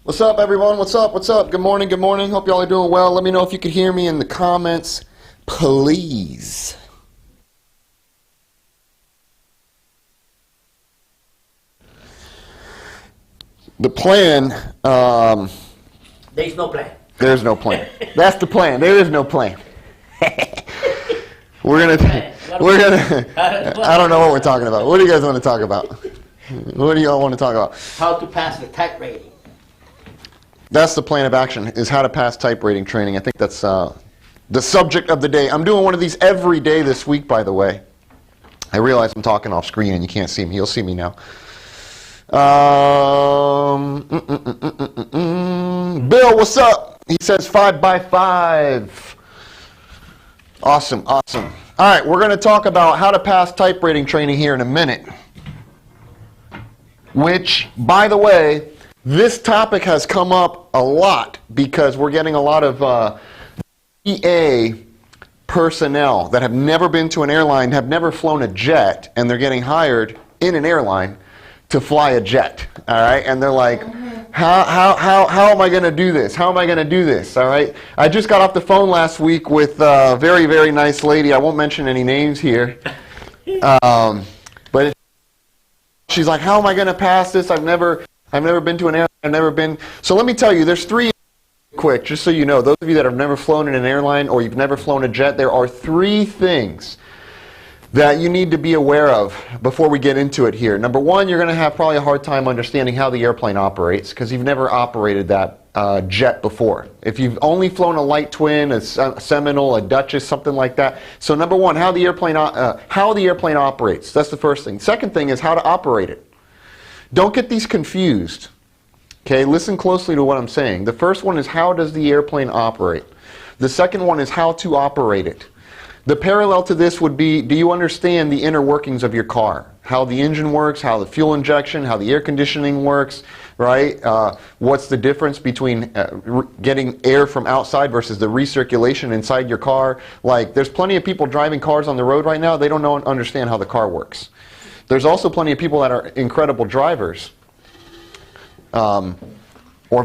What's up, everyone? What's up? What's up? Good morning. Good morning. Hope y'all are doing well. Let me know if you could hear me in the comments, please. The plan. There's no plan. There's no plan. That's the plan. There is no plan. We're gonna. I don't know what we're talking about. What do you guys want to talk about? What do y'all want to talk about? How to pass the type rating. That's the plan of action, is how to pass type rating training. I think that's the subject of the day. I'm doing one of these every day this week, by the way. I realize I'm talking off screen and you can't see me. You'll see me now. Bill, what's up? He says 5 by 5. Awesome, awesome. All right, we're going to talk about how to pass type rating training here in a minute. Which, by the way, this topic has come up a lot because we're getting a lot of EA personnel that have never been to an airline, have never flown a jet, and they're getting hired in an airline to fly a jet, all right? And they're like, how am I going to do this? How am I going to do this, all right? I just got off the phone last week with a very, very nice lady. I won't mention any names here. But she's like, how am I going to pass this? I've never been to an airline. I've never been. So let me tell you, there's three, quick, just so you know, those of you that have never flown in an airline or you've never flown a jet, there are three things that you need to be aware of before we get into it here. Number one, you're going to have probably a hard time understanding how the airplane operates because you've never operated that jet before. If you've only flown a light twin, a Seminole, a Duchess, something like that. So number one, how the airplane operates. That's the first thing. Second thing is how to operate it. Don't get these confused. Okay, listen closely to what I'm saying. The first one is how does the airplane operate? The second one is how to operate it. The parallel to this would be, do you understand the inner workings of your car? How the engine works, how the fuel injection, how the air conditioning works, right? What's the difference between getting air from outside versus the recirculation inside your car? Like, there's plenty of people driving cars on the road right now, they don't understand how the car works. There's also plenty of people that are incredible drivers, or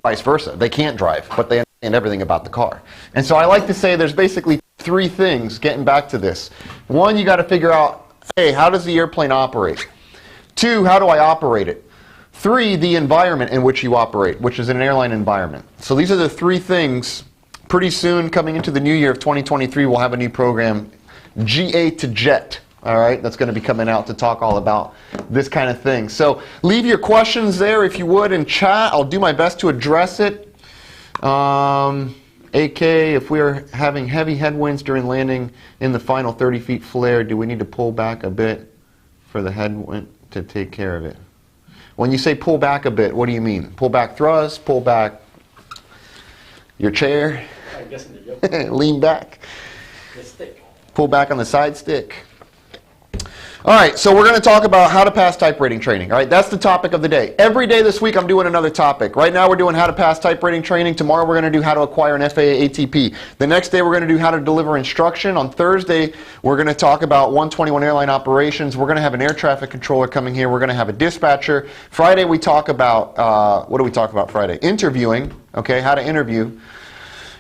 vice versa. They can't drive, but they understand everything about the car. And so I like to say there's basically three things, getting back to this. One, you got to figure out, hey, how does the airplane operate? Two, how do I operate it? Three, the environment in which you operate, which is an airline environment. So these are the three things. Pretty soon, coming into the new year of 2023, we'll have a new program, GA to Jet. All right, that's going to be coming out to talk all about this kind of thing. So leave your questions there if you would in chat. I'll do my best to address it. AK, if we're having heavy headwinds during landing in the final 30 feet flare, do we need to pull back a bit for the headwind to take care of it? When you say pull back a bit, what do you mean? Pull back thrust, pull back your chair, I'm guessing the yoke. lean back, The stick. pull back on the side stick. All right, so we're going to talk about how to pass type rating training. All right, that's the topic of the day. Every day this week, I'm doing another topic. Right now, we're doing how to pass type rating training. Tomorrow, we're going to do how to acquire an FAA ATP. The next day, we're going to do how to deliver instruction. On Thursday, we're going to talk about 121 airline operations. We're going to have an air traffic controller coming here. We're going to have a dispatcher. Friday, we talk about, what do we talk about Friday? Interviewing, okay, how to interview.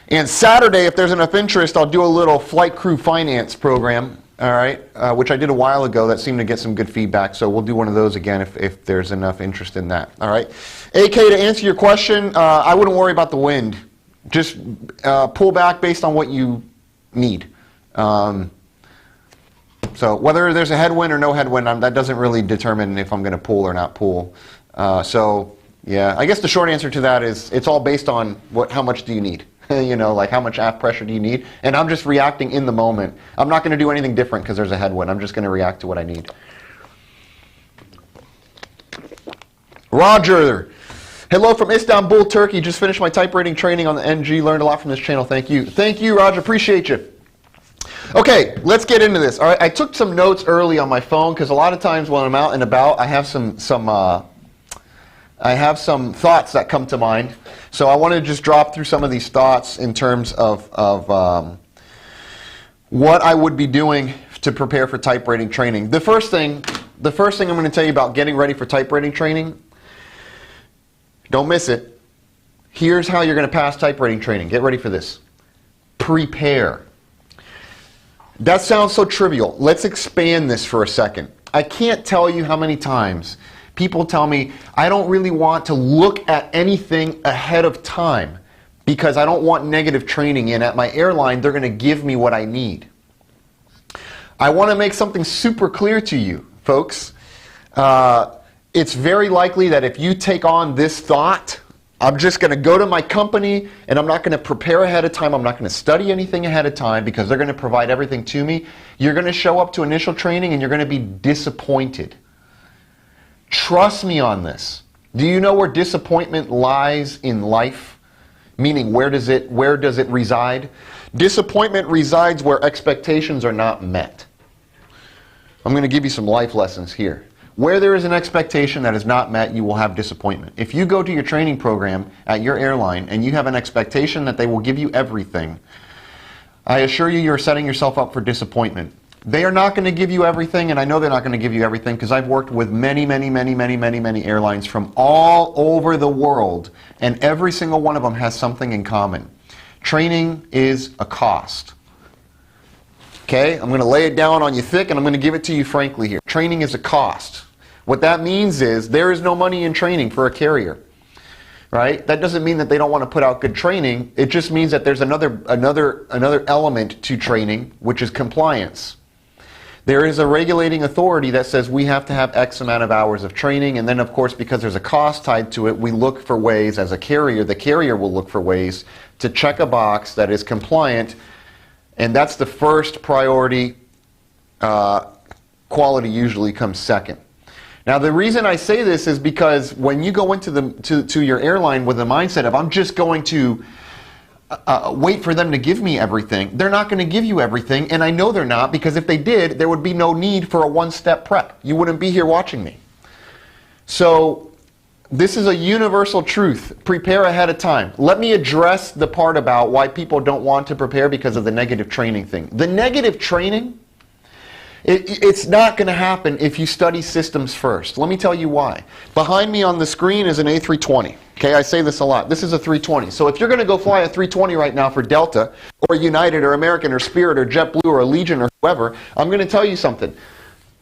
And Saturday, if there's enough interest, I'll do a little flight crew finance program. All right, which I did a while ago that seemed to get some good feedback, so we'll do one of those again if there's enough interest in that. All right, AK, to answer your question, I wouldn't worry about the wind. Just pull back based on what you need. So whether there's a headwind or no headwind, that doesn't really determine if I'm going to pull or not pull. So yeah, I guess the short answer to that is it's all based on how much do you need. You know, like how much aft pressure do you need? And I'm just reacting in the moment. I'm not going to do anything different because there's a headwind. I'm just going to react to what I need. Roger. Hello from Istanbul, Turkey. Just finished my type rating training on the NG. Learned a lot from this channel. Thank you. Thank you, Roger. Appreciate you. Okay, let's get into this. All right, I took some notes early on my phone because a lot of times when I'm out and about, I have some thoughts that come to mind. So I want to just drop through some of these thoughts in terms of what I would be doing to prepare for type rating training. The first thing I'm going to tell you about getting ready for type rating training, don't miss it, Here's how you're going to pass type rating training. Get ready for this. Prepare. That sounds so trivial. Let's expand this for a second. I can't tell you how many times people tell me, I don't really want to look at anything ahead of time because I don't want negative training in. At my airline, they're going to give me what I need. I want to make something super clear to you, folks. It's very likely that if you take on this thought, I'm just going to go to my company and I'm not going to prepare ahead of time. I'm not going to study anything ahead of time because they're going to provide everything to me. You're going to show up to initial training and you're going to be disappointed. Trust me on this. Do you know where disappointment lies in life? Meaning, where does it reside? Disappointment resides where expectations are not met. I'm going to give you some life lessons here. Where there is an expectation that is not met, you will have disappointment. If you go to your training program at your airline and you have an expectation that they will give you everything, I assure you, you're setting yourself up for disappointment. They are not going to give you everything, and I know they're not going to give you everything because I've worked with many airlines from all over the world, and every single one of them has something in common. Training is a cost. Okay, I'm going to lay it down on you thick, and I'm going to give it to you frankly here. Training is a cost. What that means is there is no money in training for a carrier, right? That doesn't mean that they don't want to put out good training. It just means that there's another element to training, which is compliance. There is a regulating authority that says we have to have X amount of hours of training, and then of course because there's a cost tied to it, we look for ways as a carrier, the carrier will look for ways to check a box that is compliant, and that's the first priority. Quality usually comes second. Now the reason I say this is because when you go into your airline with the mindset of I'm just going to wait for them to give me everything, they're not going to give you everything, and I know they're not, because if they did, there would be no need for a one-step prep. You wouldn't be here watching me. So this is a universal truth. Prepare ahead of time. Let me address the part about why people don't want to prepare because of the negative training thing. The negative training, it's not going to happen if you study systems first. Let me tell you why. Behind me on the screen is an A320. Okay, I say this a lot. This is a 320. So if you're going to go fly a 320 right now for Delta or United or American or Spirit or JetBlue or Allegiant or whoever, I'm going to tell you something.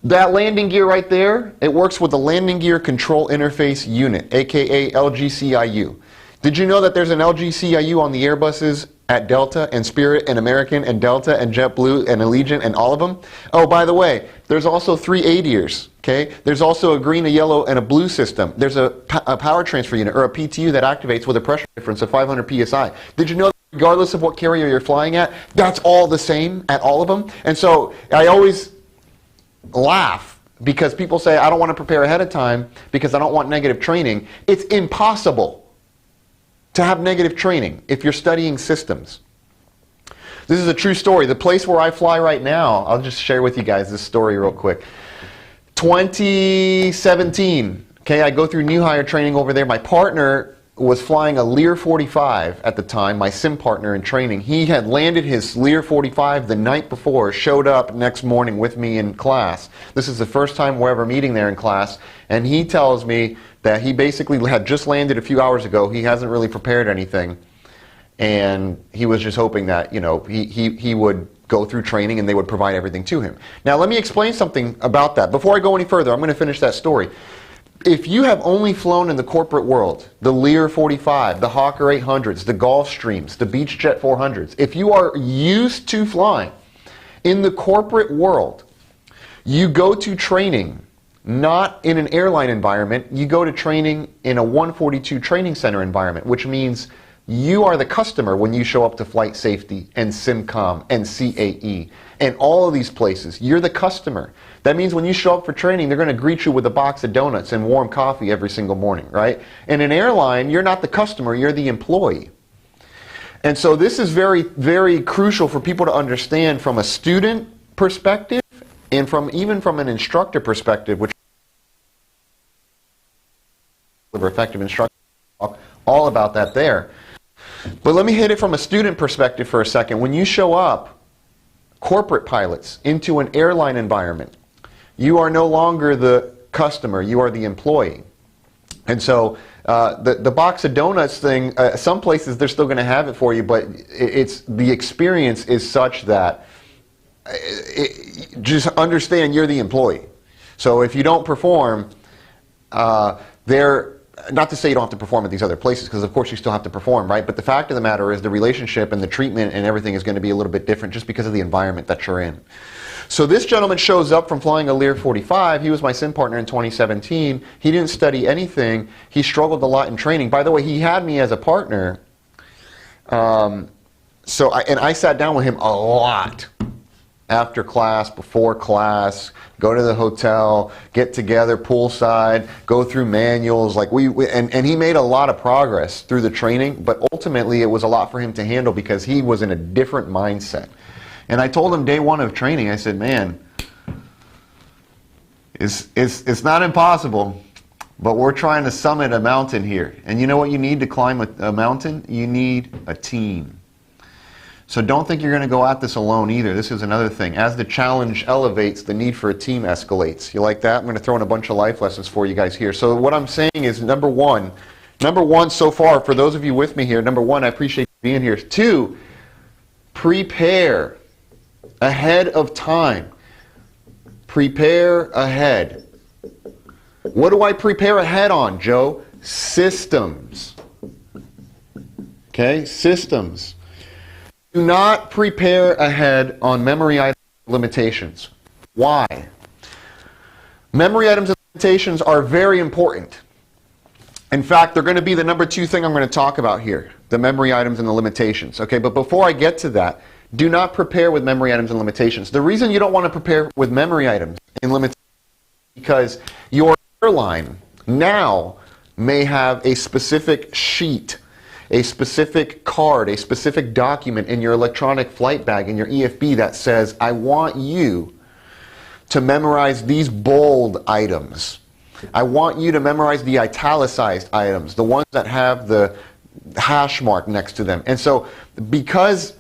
That landing gear right there, it works with the Landing Gear Control Interface Unit, aka LGCIU. Did you know that there's an LGCIU on the Airbuses at Delta and Spirit and American and Delta and JetBlue and Allegiant and all of them? Oh, by the way, there's also 3 ADIRs, okay? There's also a green, a yellow, and a blue system. There's a power transfer unit, or a PTU, that activates with a pressure difference of 500 psi. Did you know that regardless of what carrier you're flying at, that's all the same at all of them? And so I always laugh because people say, I don't want to prepare ahead of time because I don't want negative training. It's impossible to have negative training if you're studying systems. This is a true story. The place where I fly right now, I'll just share with you guys this story real quick. 2017, okay, I go through new hire training over there. My partner was flying a Lear 45 at the time, my sim partner in training. He had landed his Lear 45 the night before, showed up next morning with me in class. This is the first time we're ever meeting there in class, and he tells me that he basically had just landed a few hours ago. He hasn't really prepared anything, and he was just hoping that, you know, he would go through training and they would provide everything to him. Now let me explain something about that. Before I go any further, I'm going to finish that story. If you have only flown in the corporate world, the Lear 45, the Hawker 800s, the Gulfstreams, the Beechjet 400s, if you are used to flying in the corporate world, you go to training not in an airline environment, you go to training in a 142 training center environment, which means you are the customer when you show up to Flight Safety and SimCom and CAE and all of these places. You're the customer. That means when you show up for training, they're going to greet you with a box of donuts and warm coffee every single morning, right? In an airline, you're not the customer, you're the employee. And so this is very, very crucial for people to understand from a student perspective and even from an instructor perspective, which effective instruction, all about that there. But let me hit it from a student perspective for a second. When you show up, corporate pilots, into an airline environment, you are no longer the customer, you are the employee. And so The box of donuts thing, some places they're still going to have it for you, but it's the experience is such that just understand you're the employee. So if you don't perform, not to say you don't have to perform at these other places, because of course you still have to perform, right? But the fact of the matter is the relationship and the treatment and everything is going to be a little bit different just because of the environment that you're in. So this gentleman shows up from flying a Lear 45. He was my sim partner in 2017. He didn't study anything. He struggled a lot in training. By the way, he had me as a partner. I sat down with him a lot. After class, before class, go to the hotel, get together poolside, go through manuals. And he made a lot of progress through the training, but ultimately it was a lot for him to handle because he was in a different mindset. And I told him day one of training, I said, man, it's not impossible, but we're trying to summit a mountain here. And you know what you need to climb a mountain? You need a team. So don't think you're going to go at this alone either. This is another thing. As the challenge elevates, the need for a team escalates. You like that? I'm going to throw in a bunch of life lessons for you guys here. So what I'm saying is, number one so far, for those of you with me here, number one, I appreciate you being here. 2, prepare ahead of time. Prepare ahead. What do I prepare ahead on, Joe? Systems. Okay, systems. Do not prepare ahead on memory item limitations. Why? Memory items and limitations are very important. In fact, they're going to be the number 2 thing I'm going to talk about here, the memory items and the limitations. Okay, but before I get to that, do not prepare with memory items and limitations. The reason you don't want to prepare with memory items and limitations is because your airline now may have a specific sheet, a specific card, a specific document in your electronic flight bag, in your EFB that says, I want you to memorize these bold items. I want you to memorize the italicized items, the ones that have the hash mark next to them. And so, because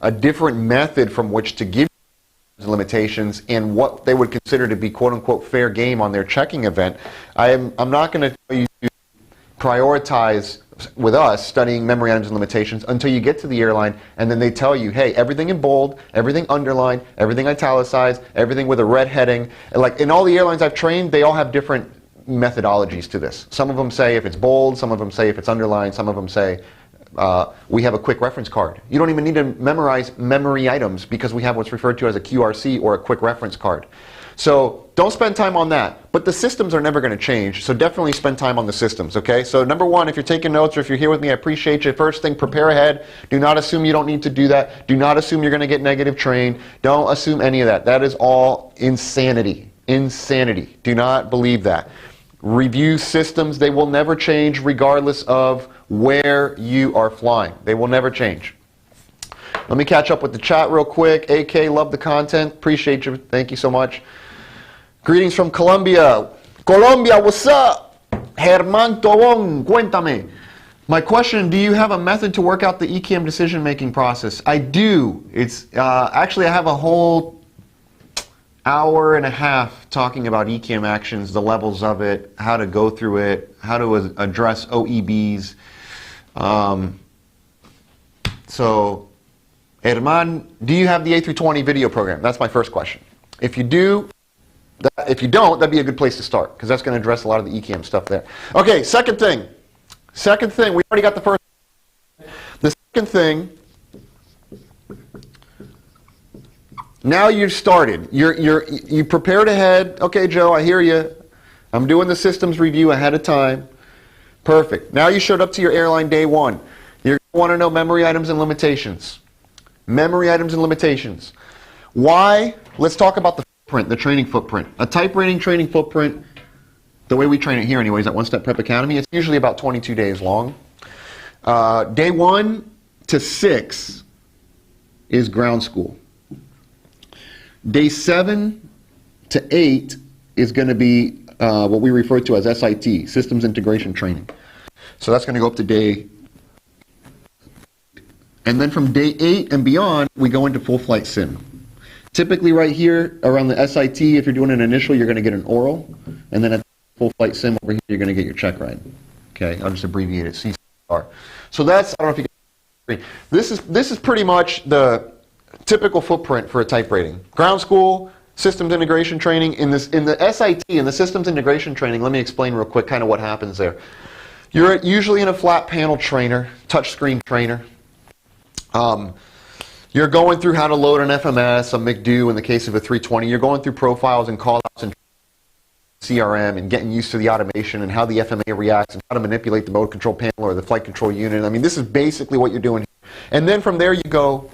a different method from which to give limitations and what they would consider to be quote-unquote fair game on their checking event, I'm not going to tell you to prioritize with us studying memory items and limitations until you get to the airline and then they tell you, hey, everything in bold, everything underlined, everything italicized, everything with a red heading. Like in all the airlines I've trained, they all have different methodologies to this. Some of them say if it's bold, some of them say if it's underlined, some of them say we have a quick reference card. You don't even need to memorize memory items because we have what's referred to as a QRC or a quick reference card. So don't spend time on that. But the systems are never going to change, so definitely spend time on the systems, okay? So number one, if you're taking notes or if you're here with me, I appreciate you. First thing, prepare ahead. Do not assume you don't need to do that. Do not assume you're going to get negative trained. Don't assume any of that. That is all insanity. Insanity. Do not believe that. Review systems. They will never change regardless of where you are flying. They will never change. Let me catch up with the chat real quick. AK, love the content. Appreciate you. Thank you so much. Greetings from Colombia. Colombia, what's up? Germán Tobón, cuéntame. My question, do you have a method to work out the ECAM decision-making process? I do. It's actually, I have a whole hour and a half talking about ECAM actions, the levels of it, how to go through it, how to address OEBs. So, Germán, do you have the A320 video program? That's my first question. If you do, if you don't, that'd be a good place to start because that's going to address a lot of the ECAM stuff there. Okay, second thing. We already got the first. The second thing. Now you've started. You prepared ahead. Okay, Joe, I hear you. I'm doing the systems review ahead of time. Perfect. Now you showed up to your airline day one. You're going to want to know memory items and limitations. Memory items and limitations. Why? Let's talk about the footprint, the training footprint. A type rating training footprint, the way we train it here anyways at One Step Prep Academy, it's usually about 22 days long. Day 1 to 6 is ground school. Day 7 to 8 is going to be what we refer to as SIT, Systems Integration Training. So that's going to go up to day. And then from day 8 and beyond, we go into full flight sim. Typically right here around the SIT, if you're doing an initial, you're going to get an oral. And then at full flight sim over here, you're going to get your check ride. Okay, I'll just abbreviate it, CCR. So that's, I don't know if you can agree. This is pretty much the typical footprint for a type rating. Ground school, systems integration training. In the SIT, in the systems integration training, let me explain real quick kind of what happens there. You're usually in a flat panel trainer, touchscreen trainer. You're going through how to load an FMS, a McDo in the case of a 320. You're going through profiles and callouts and CRM and getting used to the automation and how the FMA reacts and how to manipulate the mode control panel or the flight control unit. I mean, this is basically what you're doing here. And then from there you go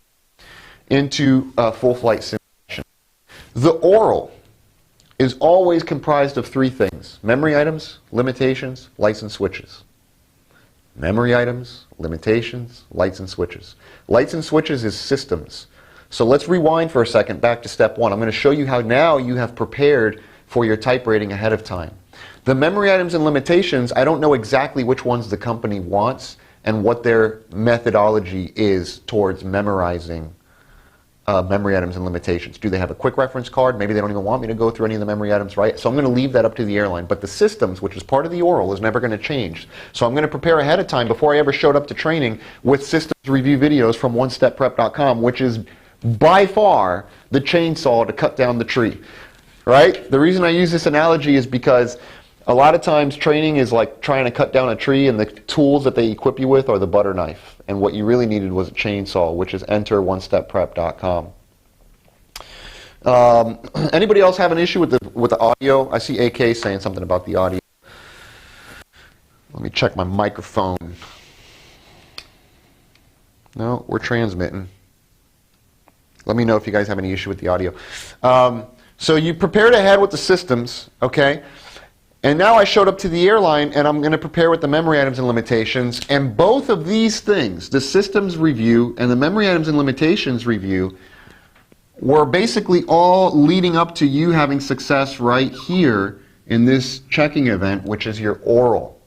into full flight simulation. The oral is always comprised of three things: memory items, limitations, lights and switches. Memory items, limitations, lights and switches. Lights and switches is systems. So let's rewind for a second back to step one. I'm going to show you how now you have prepared for your type rating ahead of time. The memory items and limitations, I don't know exactly which ones the company wants and what their methodology is towards memorizing memory items and limitations. Do they have a quick reference card? Maybe they don't even want me to go through any of the memory items, right? So I'm going to leave that up to the airline. But the systems, which is part of the oral, is never going to change. So I'm going to prepare ahead of time before I ever showed up to training with systems review videos from onestepprep.com, which is by far the chainsaw to cut down the tree, right? The reason I use this analogy is because a lot of times training is like trying to cut down a tree, and the tools that they equip you with are the butter knife. And what you really needed was a chainsaw, which is enter onestepprep.com. Anybody else have an issue with the audio? I see AK saying something about the audio. Let me check my microphone. No, we're transmitting. Let me know if you guys have any issue with the audio. So you prepared ahead with the systems, okay? And now I showed up to the airline, and I'm going to prepare with the memory items and limitations. And both of these things, the systems review and the memory items and limitations review, were basically all leading up to you having success right here in this checking event, which is your oral.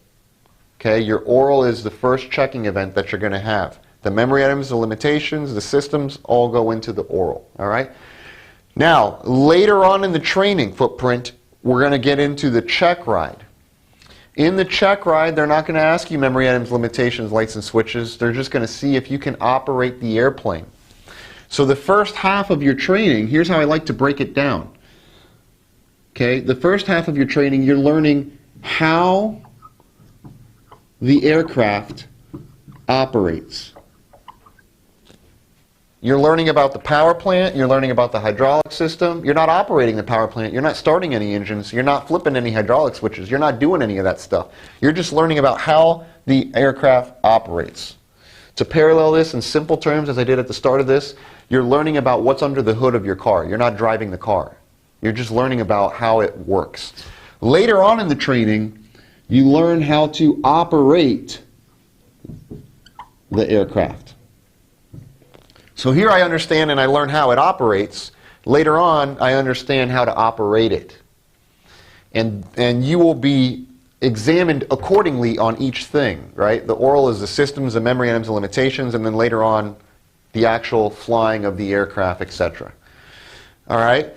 Okay, your oral is the first checking event that you're going to have. The memory items, the limitations, the systems all go into the oral. All right. Now, later on in the training footprint, we're going to get into the check ride. In the check ride, they're not going to ask you memory items, limitations, lights, and switches. They're just going to see if you can operate the airplane. So the first half of your training, here's how I like to break it down. Okay, the first half of your training, you're learning how the aircraft operates. You're learning about the power plant, you're learning about the hydraulic system. You're not operating the power plant, you're not starting any engines, you're not flipping any hydraulic switches, you're not doing any of that stuff. You're just learning about how the aircraft operates. To parallel this in simple terms, as I did at the start of this, you're learning about what's under the hood of your car. You're not driving the car. You're just learning about how it works. Later on in the training, you learn how to operate the aircraft. So here I understand and I learn how it operates. Later on, I understand how to operate it. And you will be examined accordingly on each thing, right? The oral is the systems, the memory items, and limitations, and then later on, the actual flying of the aircraft, etc. All right?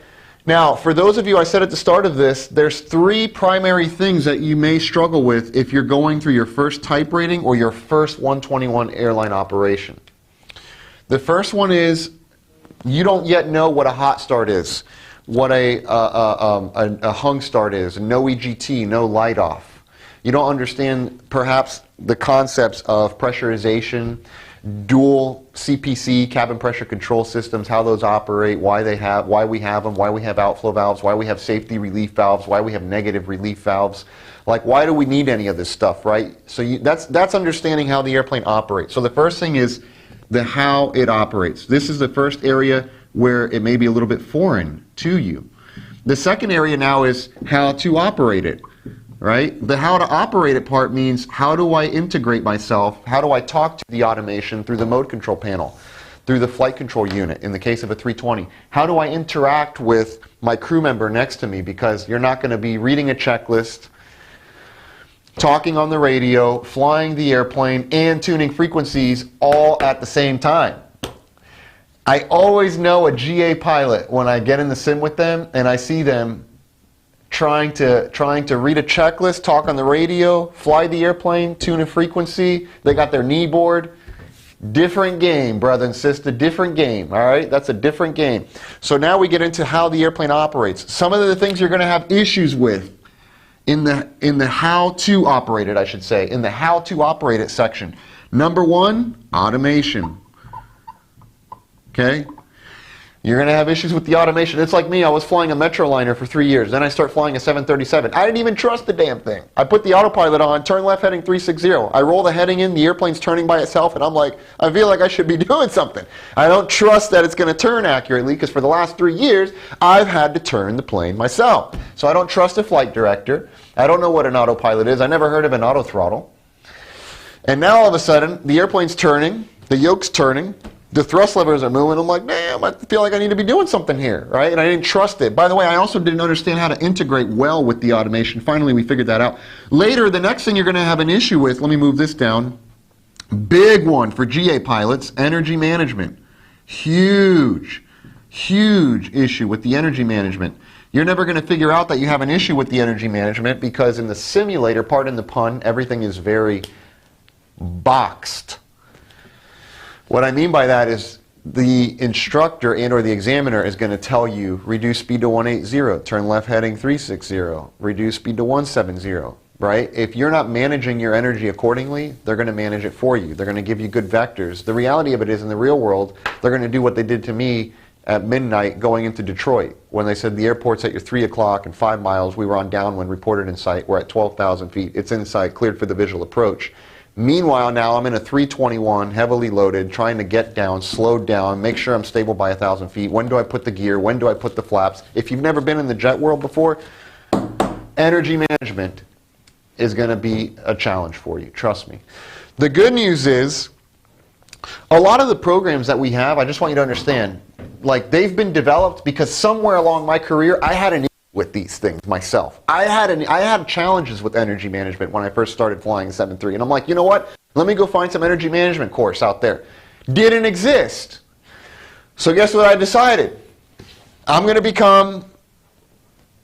Now, for those of you, I said at the start of this, there's three primary things that you may struggle with if you're going through your first type rating or your first 121 airline operation. The first one is you don't yet know what a hot start is, what a hung start is, no EGT, no light off. You don't understand perhaps the concepts of pressurization, dual CPC, cabin pressure control systems, how those operate, why we have them, why we have outflow valves, why we have safety relief valves, why we have negative relief valves. Like, why do we need any of this stuff, right? So that's understanding how the airplane operates. So the first thing is the how it operates. This is the first area where it may be a little bit foreign to you. The second area now is how to operate it, right? The how to operate it part means how do I integrate myself, how do I talk to the automation through the mode control panel, through the flight control unit in the case of a 320. How do I interact with my crew member next to me, because you're not going to be reading a checklist, talking on the radio, flying the airplane, and tuning frequencies all at the same time. I always know a GA pilot when I get in the sim with them and I see them trying to read a checklist, talk on the radio, fly the airplane, tune a frequency. They got their knee board. Different game, brother and sister, different game, all right? That's a different game. So now we get into how the airplane operates. Some of the things you're going to have issues with in the how to operate it, I should say, in the how to operate it section. Number one, automation. Okay? You're going to have issues with the automation. It's like me. I was flying a Metroliner for 3 years. Then I start flying a 737. I didn't even trust the damn thing. I put the autopilot on, turn left heading 360. I roll the heading in, the airplane's turning by itself, and I'm like, I feel like I should be doing something. I don't trust that it's going to turn accurately because for the last 3 years, I've had to turn the plane myself. So I don't trust a flight director. I don't know what an autopilot is. I never heard of an auto throttle. And now all of a sudden, the airplane's turning, the yoke's turning, the thrust levers are moving. I'm like, damn, I feel like I need to be doing something here, right? And I didn't trust it. By the way, I also didn't understand how to integrate well with the automation. Finally, we figured that out. Later, the next thing you're going to have an issue with, let me move this down. Big one for GA pilots, energy management. Huge, huge issue with the energy management. You're never going to figure out that you have an issue with the energy management because in the simulator, pardon the pun, everything is very boxed. What I mean by that is the instructor and or the examiner is going to tell you reduce speed to 180, turn left heading 360, reduce speed to 170, right? If you're not managing your energy accordingly, they're going to manage it for you. They're going to give you good vectors. The reality of it is in the real world, they're going to do what they did to me at midnight going into Detroit when they said the airport's at your 3 o'clock and 5 miles. We were on downwind, reported in sight. We're at 12,000 feet. It's in sight, cleared for the visual approach. Meanwhile, now I'm in a 321, heavily loaded, trying to get down, slowed down, make sure I'm stable by 1,000 feet. When do I put the gear? When do I put the flaps? If you've never been in the jet world before, energy management is going to be a challenge for you. Trust me. The good news is, a lot of the programs that we have, I just want you to understand, like they've been developed because somewhere along my career, I had an issue with these things myself. I had challenges with energy management when I first started flying 7.3, and I'm like, you know what? Let me go find some energy management course out there. Didn't exist. So guess what I decided? I'm going to become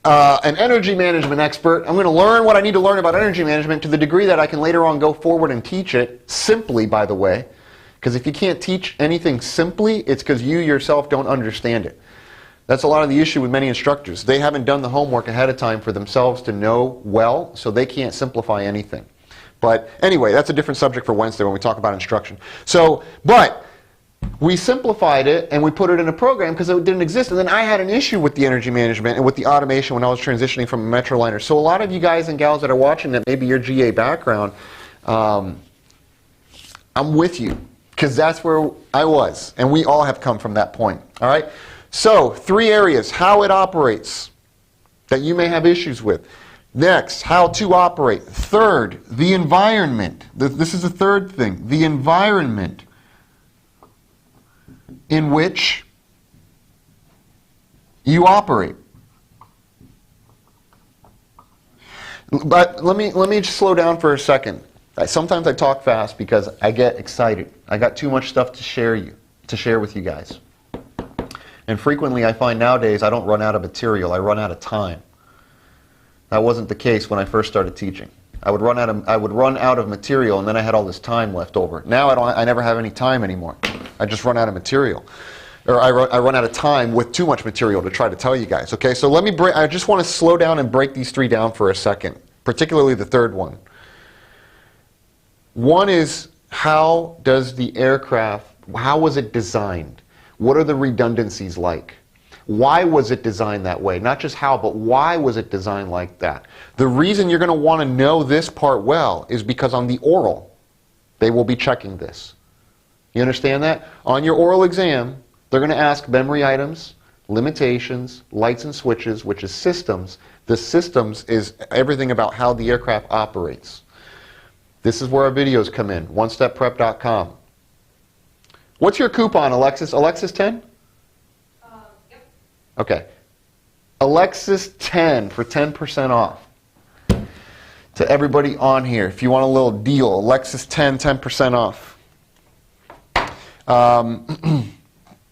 an energy management expert. I'm going to learn what I need to learn about energy management to the degree that I can later on go forward and teach it simply, by the way. Because if you can't teach anything simply, it's because you yourself don't understand it. That's a lot of the issue with many instructors. They haven't done the homework ahead of time for themselves to know well, so they can't simplify anything. But anyway, that's a different subject for Wednesday when we talk about instruction. So, but we simplified it and we put it in a program because it didn't exist. And then I had an issue with the energy management and with the automation when I was transitioning from a Metroliner. So a lot of you guys and gals that are watching that maybe your GA background, I'm with you because that's where I was. And we all have come from that point. All right? So, 3 areas, how it operates that you may have issues with. Next, how to operate. Third, the environment. This is the third thing. The environment in which you operate. But let me just slow down for a second. Sometimes I talk fast because I get excited. I got too much stuff to share with you guys. And frequently I find nowadays I don't run out of material, I run out of time. That wasn't the case when I first started teaching. I would run out of material and then I had all this time left over. Now I never have any time anymore. I just run out of material. Or I run out of time with too much material to try to tell you guys. Okay, so I just want to slow down and break these 3 down for a second, particularly the third one. One is, how does the aircraft, how was it designed? What are the redundancies like? Why was it designed that way? Not just how, but why was it designed like that? The reason you're going to want to know this part well is because on the oral, they will be checking this. You understand that? On your oral exam, they're going to ask memory items, limitations, lights and switches, which is systems. The systems is everything about how the aircraft operates. This is where our videos come in, onestepprep.com. What's your coupon, Alexis? Alexis 10? Yep. Okay. Alexis 10 for 10% off. To everybody on here, if you want a little deal, Alexis 10, 10% off.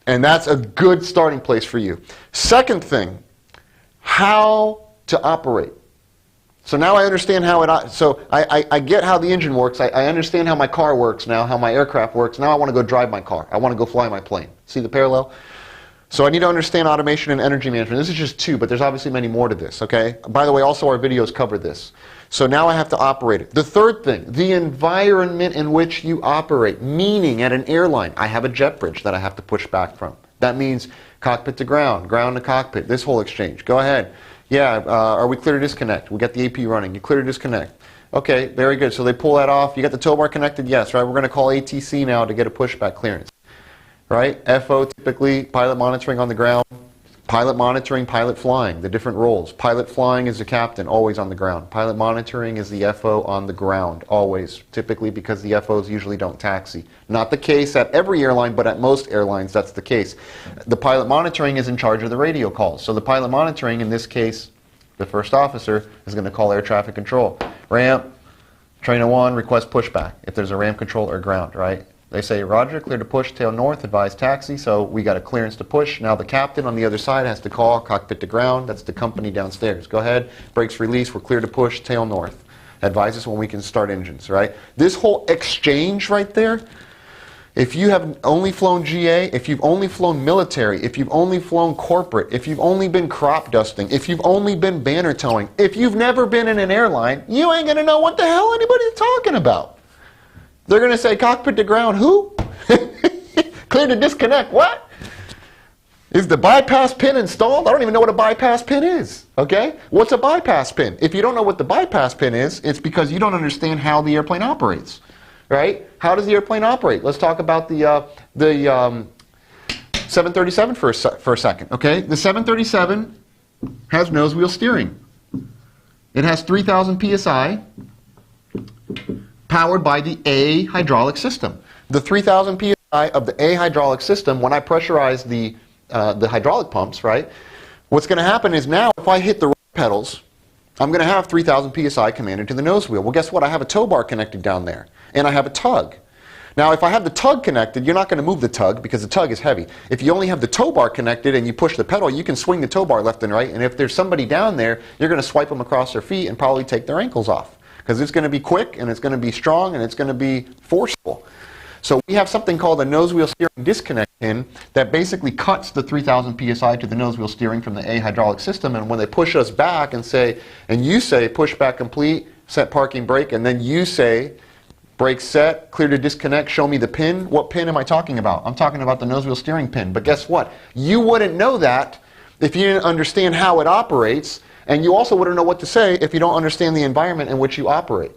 And that's a good starting place for you. Second thing, how to operate. So now I understand how I get how the engine works. I understand how my car works now, how my aircraft works. Now I want to go drive my car. I want to go fly my plane. See the parallel? So I need to understand automation and energy management. This is just two, but there's obviously many more to this, okay? By the way, also our videos cover this. So now I have to operate it. The third thing, the environment in which you operate, meaning at an airline, I have a jet bridge that I have to push back from. That means cockpit to ground, ground to cockpit, this whole exchange. Go ahead. Yeah, are we clear to disconnect? We got the AP running. You clear to disconnect. Okay, very good. So they pull that off. You got the tow bar connected? Yes, right? We're going to call ATC now to get a pushback clearance. Right? FO, typically, pilot monitoring on the ground. Pilot monitoring, pilot flying, the different roles. Pilot flying is the captain, always on the ground. Pilot monitoring is the FO on the ground, always. Typically because the FOs usually don't taxi. Not the case at every airline, but at most airlines that's the case. The pilot monitoring is in charge of the radio calls. So the pilot monitoring, in this case, the first officer, is going to call air traffic control. Ramp, trainer 1, request pushback, if there's a ramp control or ground, right? They say, Roger, clear to push, tail north, advise taxi. So we got a clearance to push. Now the captain on the other side has to call cockpit to ground. That's the company downstairs. Go ahead, brakes release, we're clear to push, tail north. Advise us when we can start engines, right? This whole exchange right there, if you have only flown GA, if you've only flown military, if you've only flown corporate, if you've only been crop dusting, if you've only been banner towing, if you've never been in an airline, you ain't going to know what the hell anybody's talking about. They're going to say cockpit to ground, who? Clear to disconnect, what? Is the bypass pin installed? I don't even know what a bypass pin is, okay? What's a bypass pin? If you don't know what the bypass pin is, it's because you don't understand how the airplane operates, right? How does the airplane operate? Let's talk about the 737 for a second, okay? The 737 has nose wheel steering. It has 3,000 PSI. Powered by the A hydraulic system. The 3,000 PSI of the A hydraulic system, when I pressurize the hydraulic pumps, right, what's going to happen is now if I hit the pedals, I'm going to have 3,000 PSI commanded to the nose wheel. Well, guess what? I have a tow bar connected down there, and I have a tug. Now, if I have the tug connected, you're not going to move the tug because the tug is heavy. If you only have the tow bar connected and you push the pedal, you can swing the tow bar left and right, and if there's somebody down there, you're going to swipe them across their feet and probably take their ankles off. Because it's going to be quick, and it's going to be strong, and it's going to be forceful. So we have something called a nose wheel steering disconnect pin that basically cuts the 3,000 PSI to the nose wheel steering from the A hydraulic system, and when they push us back and say, and you say push back complete, set parking brake, and then you say brake set, clear to disconnect, show me the pin. What pin am I talking about? I'm talking about the nose wheel steering pin. But guess what? You wouldn't know that if you didn't understand how it operates. And you also wouldn't know what to say if you don't understand the environment in which you operate.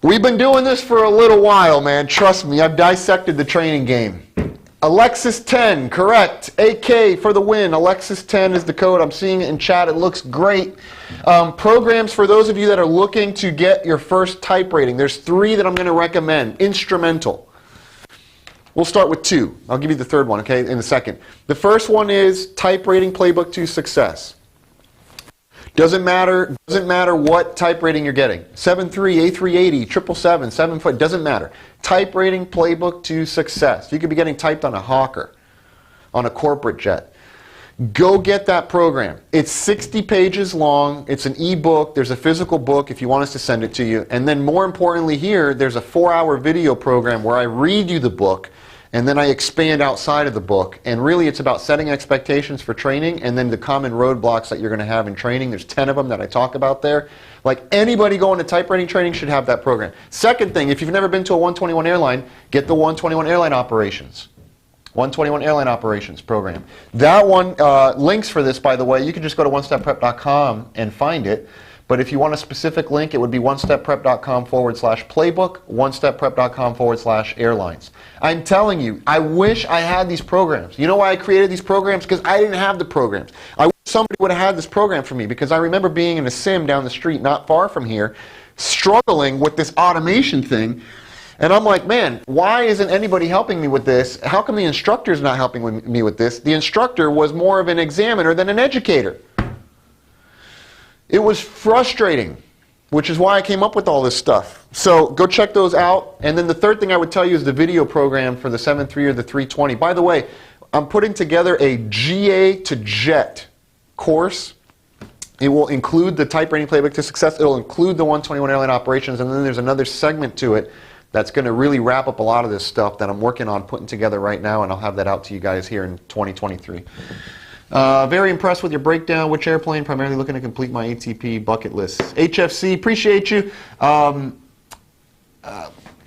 We've been doing this for a little while, man. Trust me, I've dissected the training game. Alexis 10, correct. AK for the win. Alexis 10 is the code. I'm seeing it in chat. It looks great. Programs for those of you that are looking to get your first type rating. There's 3 that I'm going to recommend. Instrumental. We'll start with 2. I'll give you the third one, okay, in a second. The first one is Type Rating Playbook to Success. Doesn't matter what type rating you're getting. 7.3, A380, 777, 7 foot, doesn't matter. Type Rating Playbook to Success. You could be getting typed on a Hawker, on a corporate jet. Go get that program. It's 60 pages long. It's an e-book. There's a physical book if you want us to send it to you. And then more importantly here, there's a 4-hour video program where I read you the book and then I expand outside of the book. And really it's about setting expectations for training and then the common roadblocks that you're going to have in training. There's 10 of them that I talk about there. Like anybody going to type rating training should have that program. Second thing, if you've never been to a 121 airline, get the 121 airline operations. 121 Airline Operations program. That one, links for this, by the way, you can just go to onestepprep.com and find it. But if you want a specific link, it would be onestepprep.com/playbook, onestepprep.com/airlines. I'm telling you, I wish I had these programs. You know why I created these programs? Because I didn't have the programs. I wish somebody would have had this program for me because I remember being in a sim down the street not far from here, struggling with this automation thing. And I'm like, man, why isn't anybody helping me with this? How come the instructor's not helping me with this? The instructor was more of an examiner than an educator. It was frustrating, which is why I came up with all this stuff. So go check those out. And then the third thing I would tell you is the video program for the 7.3 or the 320. By the way, I'm putting together a GA to jet course, it will include the type rating playbook to success. It'll include the 121 airline operations, and then there's another segment to it that's going to really wrap up a lot of this stuff that I'm working on putting together right now, and I'll have that out to you guys here in 2023. Very impressed with your breakdown. Which airplane? Primarily looking to complete my ATP bucket list. HFC, appreciate you.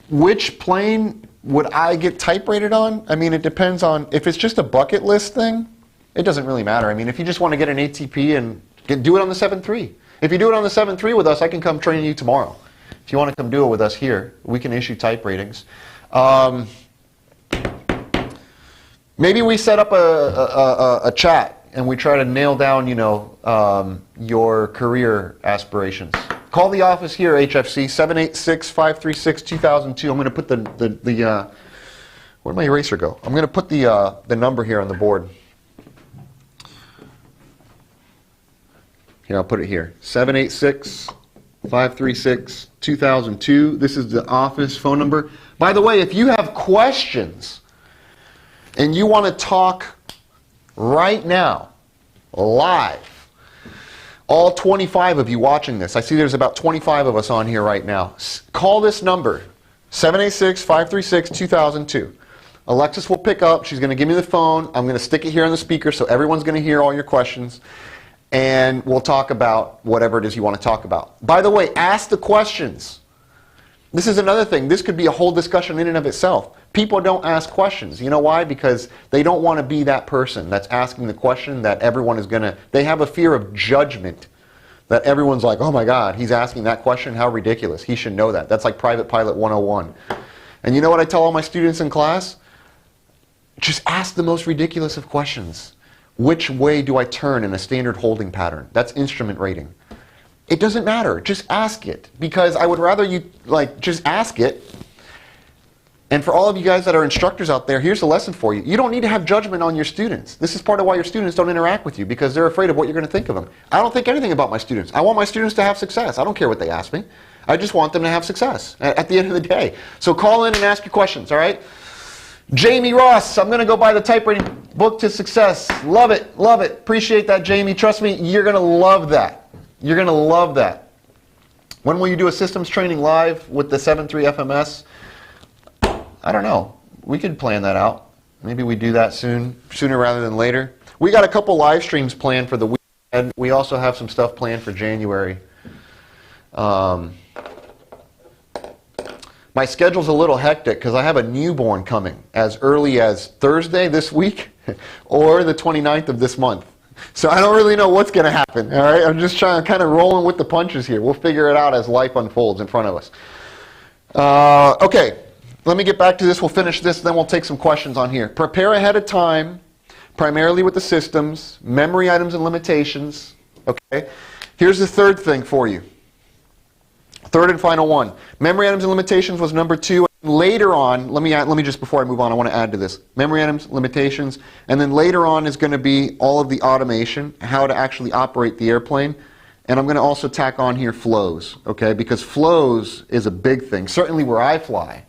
Which plane would I get type rated on? I mean, it depends on, if it's just a bucket list thing, it doesn't really matter. I mean, if you just want to get an ATP and do it on the 7.3. If you do it on the 7.3 with us, I can come train you tomorrow. If you want to come do it with us here, we can issue type ratings. Maybe we set up a chat and we try to nail down, your career aspirations. Call the office here, HFC, 786-536-2002. I'm going to put where'd my eraser go? I'm going to put the number here on the board. Here, I'll put it here. 786-536-2002. This is the office phone number. By the way, if you have questions and you want to talk right now, live, all 25 of you watching this, I see there's about 25 of us on here right now. Call this number, 786-536-2002. Alexis will pick up. She's going to give me the phone. I'm going to stick it here on the speaker so everyone's going to hear all your questions. And we'll talk about whatever it is you want to talk about. By the way, ask the questions. This is another thing. This could be a whole discussion in and of itself. People don't ask questions. You know why? Because they don't want to be that person that's asking the question that everyone is going to... They have a fear of judgment. That everyone's like, oh my God, he's asking that question? How ridiculous. He should know that. That's like Private Pilot 101. And you know what I tell all my students in class? Just ask the most ridiculous of questions. Which way do I turn in a standard holding pattern? That's instrument rating. It doesn't matter. Just ask it. Because I would rather you, just ask it. And for all of you guys that are instructors out there, here's a lesson for you. You don't need to have judgment on your students. This is part of why your students don't interact with you, because they're afraid of what you're going to think of them. I don't think anything about my students. I want my students to have success. I don't care what they ask me. I just want them to have success at the end of the day. So call in and ask your questions, all right? Jamie Ross, I'm going to go buy the type rating book to success. Love it, love it. Appreciate that, Jamie. Trust me, you're going to love that. You're going to love that. When will you do a systems training live with the 7.3 FMS? I don't know. We could plan that out. Maybe we do that sooner rather than later. We got a couple live streams planned for the weekend. We also have some stuff planned for January. My schedule's a little hectic because I have a newborn coming as early as Thursday this week or the 29th of this month. So I don't really know what's going to happen, all right? I'm just trying to kind of rolling with the punches here. We'll figure it out as life unfolds in front of us. Okay, let me get back to this. We'll finish this, then we'll take some questions on here. Prepare ahead of time, primarily with the systems, memory items and limitations, okay? Here's the third thing for you. Third and final one. Memory items and limitations was number 2. Later on, let me just, before I move on, I want to add to this. Memory items, limitations, and then later on is going to be all of the automation, how to actually operate the airplane. And I'm going to also tack on here flows, okay? Because flows is a big thing. Certainly where I fly,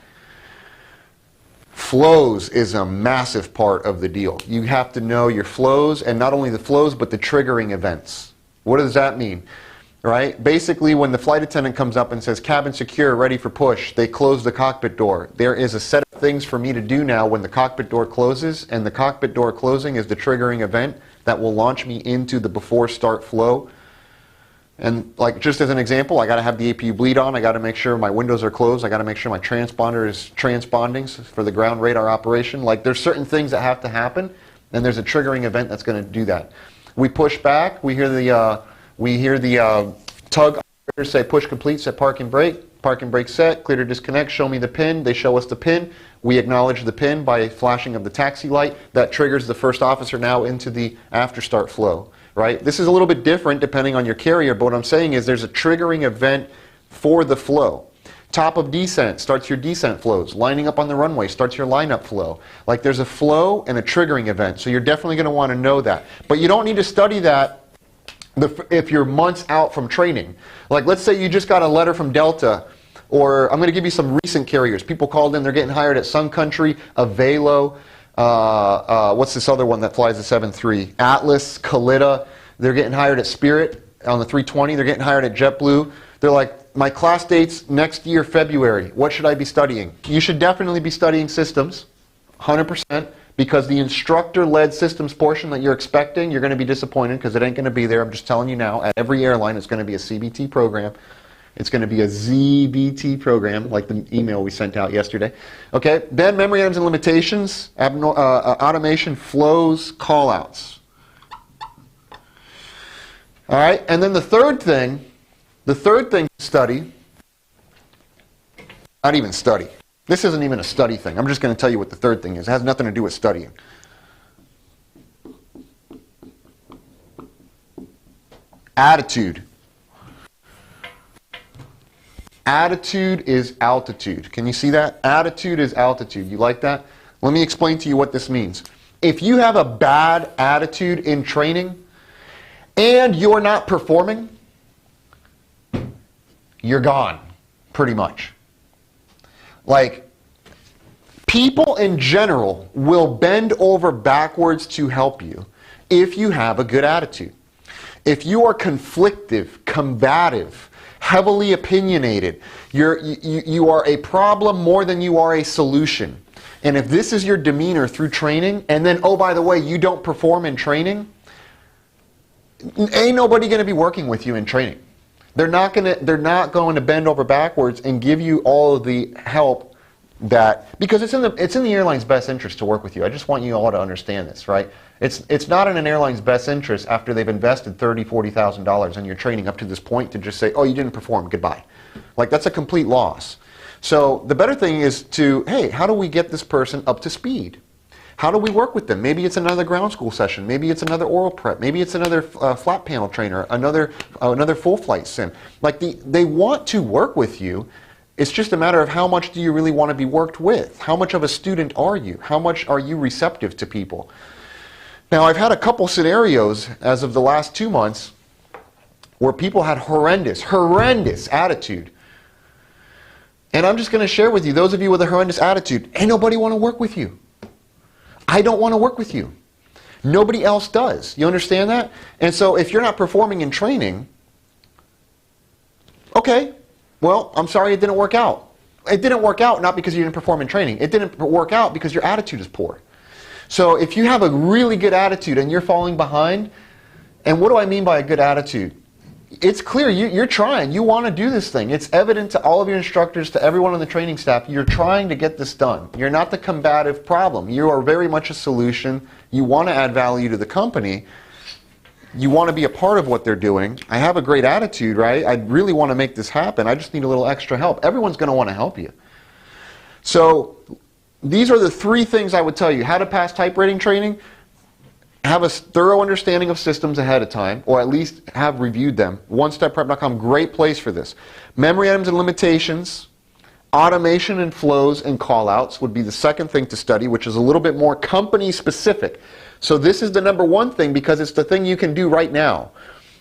flows is a massive part of the deal. You have to know your flows, and not only the flows, but the triggering events. What does that mean? Right? Basically, when the flight attendant comes up and says, cabin secure, ready for push, they close the cockpit door. There is a set of things for me to do now when the cockpit door closes, and the cockpit door closing is the triggering event that will launch me into the before start flow. And just as an example, I got to have the APU bleed on, I got to make sure my windows are closed, I got to make sure my transponder is transponding for the ground radar operation. There's certain things that have to happen, and there's a triggering event that's going to do that. We push back, we hear the tug operator say push complete, set park and brake set, clear to disconnect, show me the pin. They show us the pin. We acknowledge the pin by flashing of the taxi light. That triggers the first officer now into the after start flow. Right? This is a little bit different depending on your carrier, but what I'm saying is there's a triggering event for the flow. Top of descent starts your descent flows. Lining up on the runway starts your lineup flow. There's a flow and a triggering event, so you're definitely going to want to know that. But you don't need to study that if you're months out from training. Let's say you just got a letter from Delta, or I'm going to give you some recent carriers. People called in, they're getting hired at Sun Country, Avelo, what's this other one that flies the 7.3? Atlas, Kalitta. They're getting hired at Spirit on the 320. They're getting hired at JetBlue. They're like, my class date's next year, February. What should I be studying? You should definitely be studying systems, 100%, because the instructor-led systems portion that you're expecting, you're going to be disappointed because it ain't going to be there. I'm just telling you now. At every airline, it's going to be a CBT program. It's going to be a ZBT program, like the email we sent out yesterday. Okay, then memory items and limitations, automation, flows, callouts. All right, and then the third thing to study, not even study. This isn't even a study thing. I'm just going to tell you what the third thing is. It has nothing to do with studying. Attitude. Attitude is altitude. Can you see that? Attitude is altitude. You like that? Let me explain to you what this means. If you have a bad attitude in training and you're not performing, you're gone, pretty much. Like, people in general will bend over backwards to help you if you have a good attitude. If you are conflictive, combative, heavily opinionated, you are a problem more than you are a solution. And if this is your demeanor through training, and then, oh, by the way, you don't perform in training, ain't nobody going to be working with you in training. They're not going to bend over backwards and give you all of the help that, because it's in the airline's best interest to work with you. I just want you all to understand this, right? It's not in an airline's best interest after they've invested $30,000, $40,000 in your training up to this point to just say, oh, you didn't perform, goodbye. Like, that's a complete loss. So the better thing is to, hey, how do we get this person up to speed? How do we work with them? Maybe it's another ground school session. Maybe it's another oral prep. Maybe it's another flat panel trainer, another full flight sim. Like, they want to work with you. It's just a matter of how much do you really want to be worked with? How much of a student are you? How much are you receptive to people? Now, I've had a couple scenarios as of the last 2 months where people had horrendous attitude. And I'm just going to share with you, those of you with a horrendous attitude, ain't nobody want to work with you. I don't want to work with you. Nobody else does. You understand that? And so if you're not performing in training, okay, well, I'm sorry it didn't work out. It didn't work out not because you didn't perform in training. It didn't work out because your attitude is poor. So if you have a really good attitude and you're falling behind, and what do I mean by a good attitude? It's clear you're trying. You want to do this thing. It's evident to all of your instructors, to everyone on the training staff, you're trying to get this done. You're not the combative problem. You are very much a solution. You want to add value to the company. You want to be a part of what they're doing. I have a great attitude, right? I really want to make this happen. I just need a little extra help. Everyone's going to want to help you. So these are the 3 things I would tell you. How to pass type rating training. Have a thorough understanding of systems ahead of time, or at least have reviewed them. OneStepPrep.com, great place for this. Memory items and limitations, automation and flows and callouts would be the second thing to study, which is a little bit more company specific. So this is the number 1 thing because it's the thing you can do right now.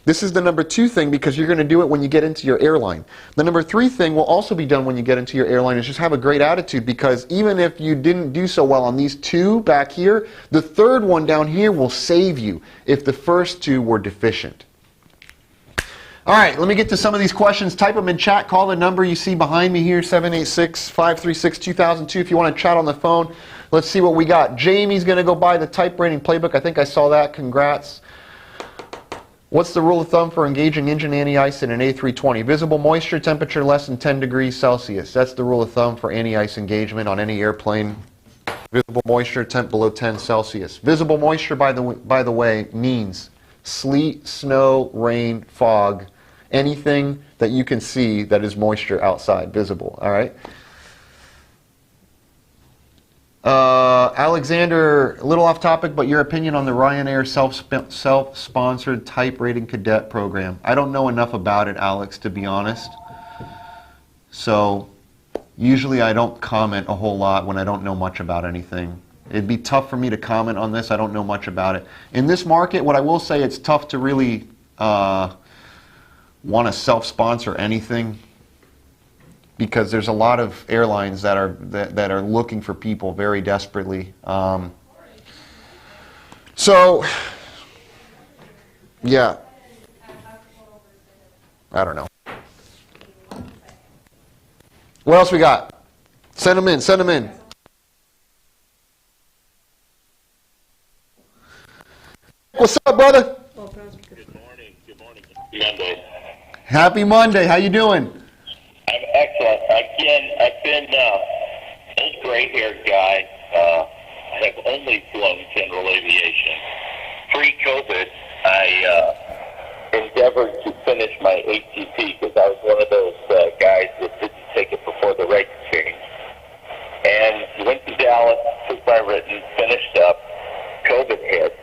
This is the number 2 thing because you're going to do it when you get into your airline. The number 3 thing will also be done when you get into your airline, is just have a great attitude, because even if you didn't do so well on these 2 back here, the 3rd one down here will save you if the first 2 were deficient. All right, let me get to some of these questions. Type them in chat. Call the number you see behind me here, 786-536-2002 if you want to chat on the phone. Let's see what we got. Jamie's going to go buy the type rating playbook. I think I saw that. Congrats. What's the rule of thumb for engaging engine anti-ice in an A320? Visible moisture, temperature less than 10 degrees Celsius. That's the rule of thumb for anti-ice engagement on any airplane. Visible moisture, temp below 10 Celsius. Visible moisture, by the way, means sleet, snow, rain, fog, anything that you can see that is moisture outside, visible, all right? Alexander, a little off topic, but your opinion on the Ryanair self-sponsored type rating cadet program. I don't know enough about it, Alex, to be honest. So usually I don't comment a whole lot when I don't know much about anything. It'd be tough for me to comment on this. I don't know much about it. In this market, what I will say, it's tough to really want to self-sponsor anything, because there's a lot of airlines that are looking for people very desperately. So Yeah. I don't know. What else we got? Send them in. Send them in. What's up, brother? Good morning. Good morning. Monday. Happy Monday. How you doing? I'm excellent. Again, I've been old gray-haired guy. I have only flown general aviation. Pre-COVID, I endeavored to finish my ATP because I was one of those guys that didn't take it before the regs changed. And went to Dallas, took my written, finished up. COVID hit,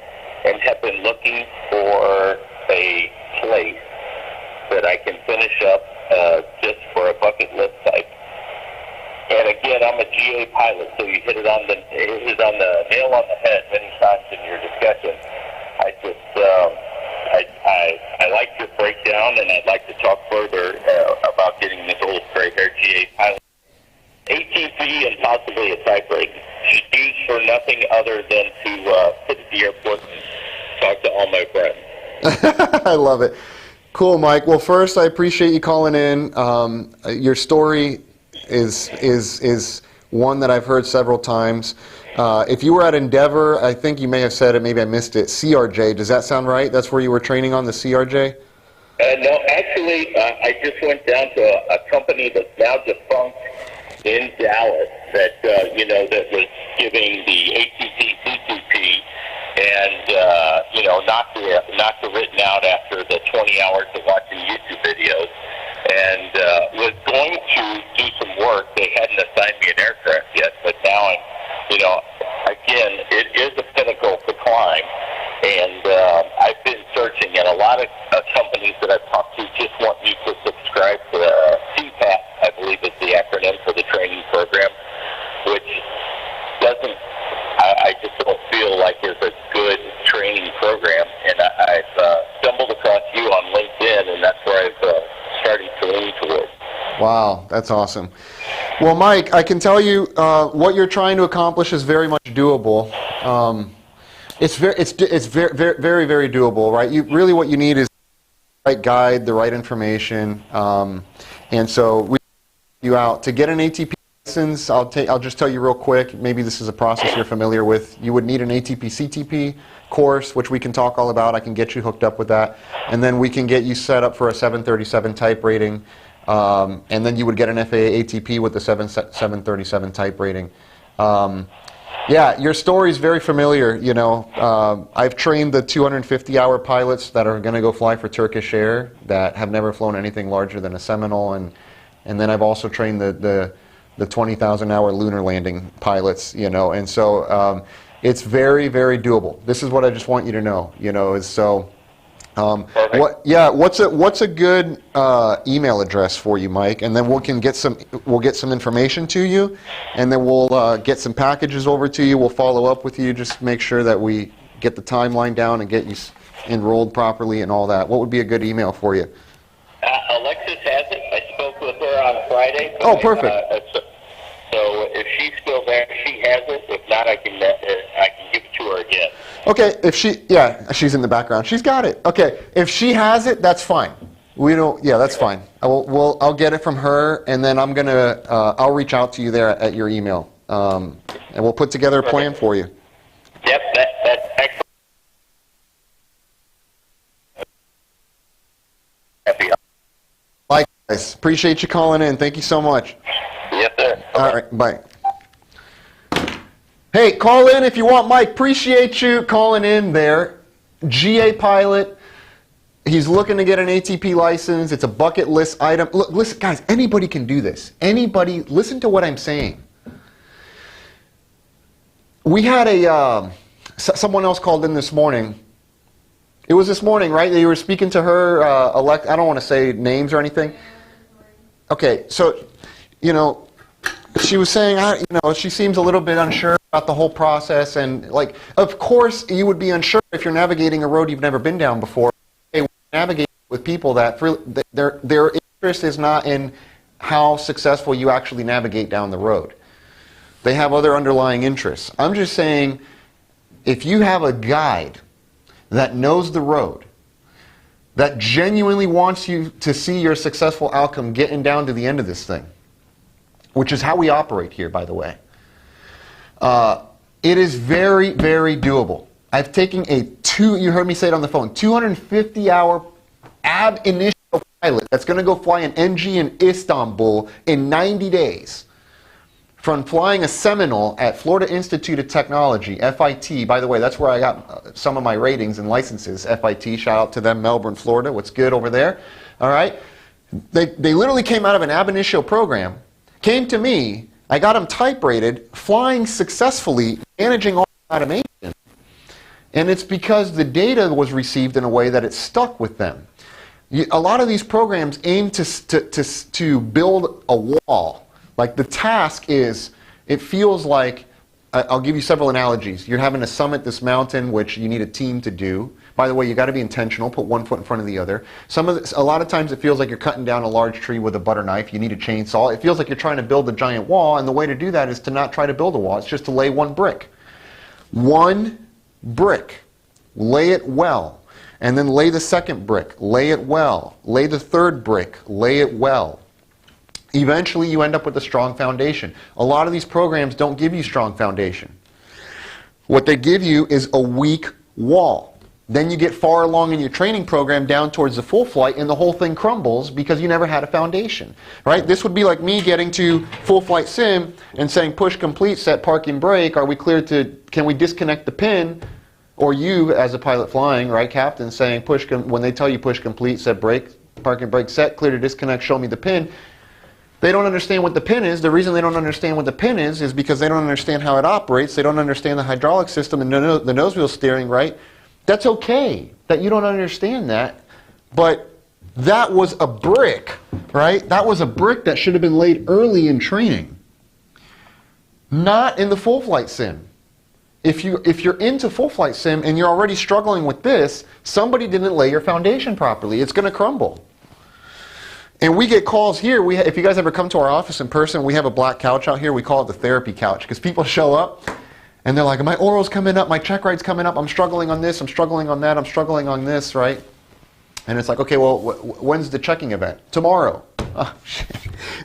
and have been looking for a place that I can finish up just for a bucket list type. And again, I'm a GA pilot, so you hit it on the nail on the head many times in your discussion. I just I like your breakdown, and I'd like to talk further about getting this old gray-haired GA pilot. ATP and possibly a type rating. Used for nothing other than to sit at the airport and talk to all my friends. I love it. Cool, Mike. Well, first, I appreciate you calling in. Your story is one that I've heard several times. If you were at Endeavor, I think you may have said it, maybe I missed it, CRJ. Does that sound right? That's where you were training on, the CRJ? No, actually, I just went down to a company that's now defunct in Dallas that, that was giving the ATP, CTP, and, knocked the written out after the 20 hours of watching YouTube videos, and was going to do some work. They hadn't assigned me an aircraft yet, but now again, it is a pinnacle to climb, and I've been searching, and a lot of companies that I've talked to just want me to subscribe to CPAP, I believe is the acronym for the training program, which doesn't, I just don't feel like is a good training program, and I've stumbled across you on LinkedIn, and that's where I've started to lean towards. Wow, that's awesome. Well, Mike, I can tell you what you're trying to accomplish is very much doable. It's very, very doable, right? Really what you need is the right guide, the right information, and so we you out to get an ATP license. I'll just tell you real quick. Maybe this is a process you're familiar with. You would need an ATP CTP course, which we can talk all about. I can get you hooked up with that, and then we can get you set up for a 737 type rating, and then you would get an FAA ATP with the 737 type rating. Yeah, your story is very familiar. I've trained the 250-hour pilots that are going to go fly for Turkish Air that have never flown anything larger than a Seminole, and then I've also trained the 20,000-hour lunar landing pilots. And so it's very, very doable. This is what I just want you to know. Is so. What's a good email address for you, Mike? And then we'll get some information to you, and then we'll get some packages over to you. We'll follow up with you, just make sure that we get the timeline down and get you enrolled properly and all that. What would be a good email for you? Alexis has it. I spoke with her on Friday. Oh, perfect. So if she's still there, she has it. If not, I can give it to her again. Okay, she's in the background. She's got it. Okay, if she has it, that's fine. That's fine. I'll get it from her, and then I'll reach out to you there at your email, and we'll put together a plan for you. Yep, that's excellent. Happy. Likewise. Appreciate you calling in. Thank you so much. Yes, sir. Okay. All right, bye. Hey, call in if you want, Mike. Appreciate you calling in there. GA pilot. He's looking to get an ATP license. It's a bucket list item. Look, listen, guys, anybody can do this. Anybody, listen to what I'm saying. We had someone else called in this morning. It was this morning, right? You were speaking to her, I don't want to say names or anything. Okay, so, she was saying, she seems a little bit unsure about the whole process, and of course you would be unsure if you're navigating a road you've never been down before. Hey, navigate with people that their interest is not in how successful you actually navigate down the road. They have other underlying interests. I'm just saying, if you have a guide that knows the road, that genuinely wants you to see your successful outcome getting down to the end of this thing, which is how we operate here, by the way. It is very, very doable. I've taken you heard me say it on the phone, 250-hour ab initio pilot that's going to go fly an NG in Istanbul in 90 days. From flying a Seminole at Florida Institute of Technology, FIT. By the way, that's where I got some of my ratings and licenses, FIT. Shout out to them, Melbourne, Florida. What's good over there? All right. They literally came out of an ab initio program, came to me, I got them type rated, flying successfully, managing all automation. And it's because the data was received in a way that it stuck with them. A lot of these programs aim to build a wall. Like the task is, it feels like, I'll give you several analogies. You're having to summit this mountain, which you need a team to do. By the way, you got to be intentional, put one foot in front of the other. A lot of times it feels like you're cutting down a large tree with a butter knife. You need a chainsaw. It feels like you're trying to build a giant wall, and the way to do that is to not try to build a wall. It's just to lay one brick. One brick. Lay it well. And then lay the second brick. Lay it well. Lay the third brick. Lay it well. Eventually you end up with a strong foundation. A lot of these programs don't give you strong foundation. What they give you is a weak wall. Then you get far along in your training program down towards the full flight and the whole thing crumbles because you never had a foundation. Right? This would be like me getting to full flight sim and saying push complete, set parking brake, are we clear can we disconnect the pin? Or you as a pilot flying, right, captain, saying when they tell you push complete, set brake, parking brake set, clear to disconnect, show me the pin. They don't understand what the pin is. The reason they don't understand what the pin is because they don't understand how it operates. They don't understand the hydraulic system and the nose wheel steering, right? That's okay that you don't understand that. But that was a brick, right? That was a brick that should have been laid early in training. Not in the full flight sim. If you're into full flight sim and you're already struggling with this, somebody didn't lay your foundation properly. It's going to crumble. And we get calls here. If you guys ever come to our office in person, we have a black couch out here. We call it the therapy couch because people show up and they're like, my oral's coming up, my check ride's coming up, I'm struggling on this, I'm struggling on that, I'm struggling on this, right? And it's like, okay, well, when's the checking event? Tomorrow. Oh, shit.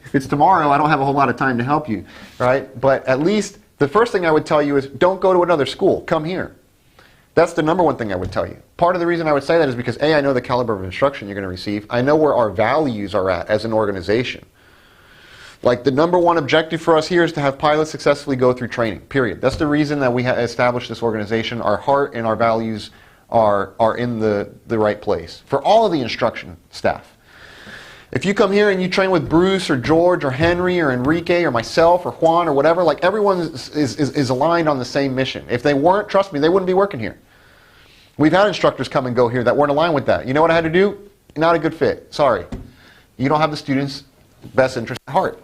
If it's tomorrow, I don't have a whole lot of time to help you, right? But at least the first thing I would tell you is don't go to another school. Come here. That's the number one thing I would tell you. Part of the reason I would say that is because A, I know the caliber of instruction you're going to receive. I know where our values are at as an organization. Like the number one objective for us here is to have pilots successfully go through training, period. That's the reason that we established this organization. Our heart and our values are in the right place for all of the instruction staff. If you come here and you train with Bruce or George or Henry or Enrique or myself or Juan or whatever, like everyone is aligned on the same mission. If they weren't, trust me, they wouldn't be working here. We've had instructors come and go here that weren't aligned with that. You know what I had to do? Not a good fit. Sorry. You don't have the students' best interest at heart.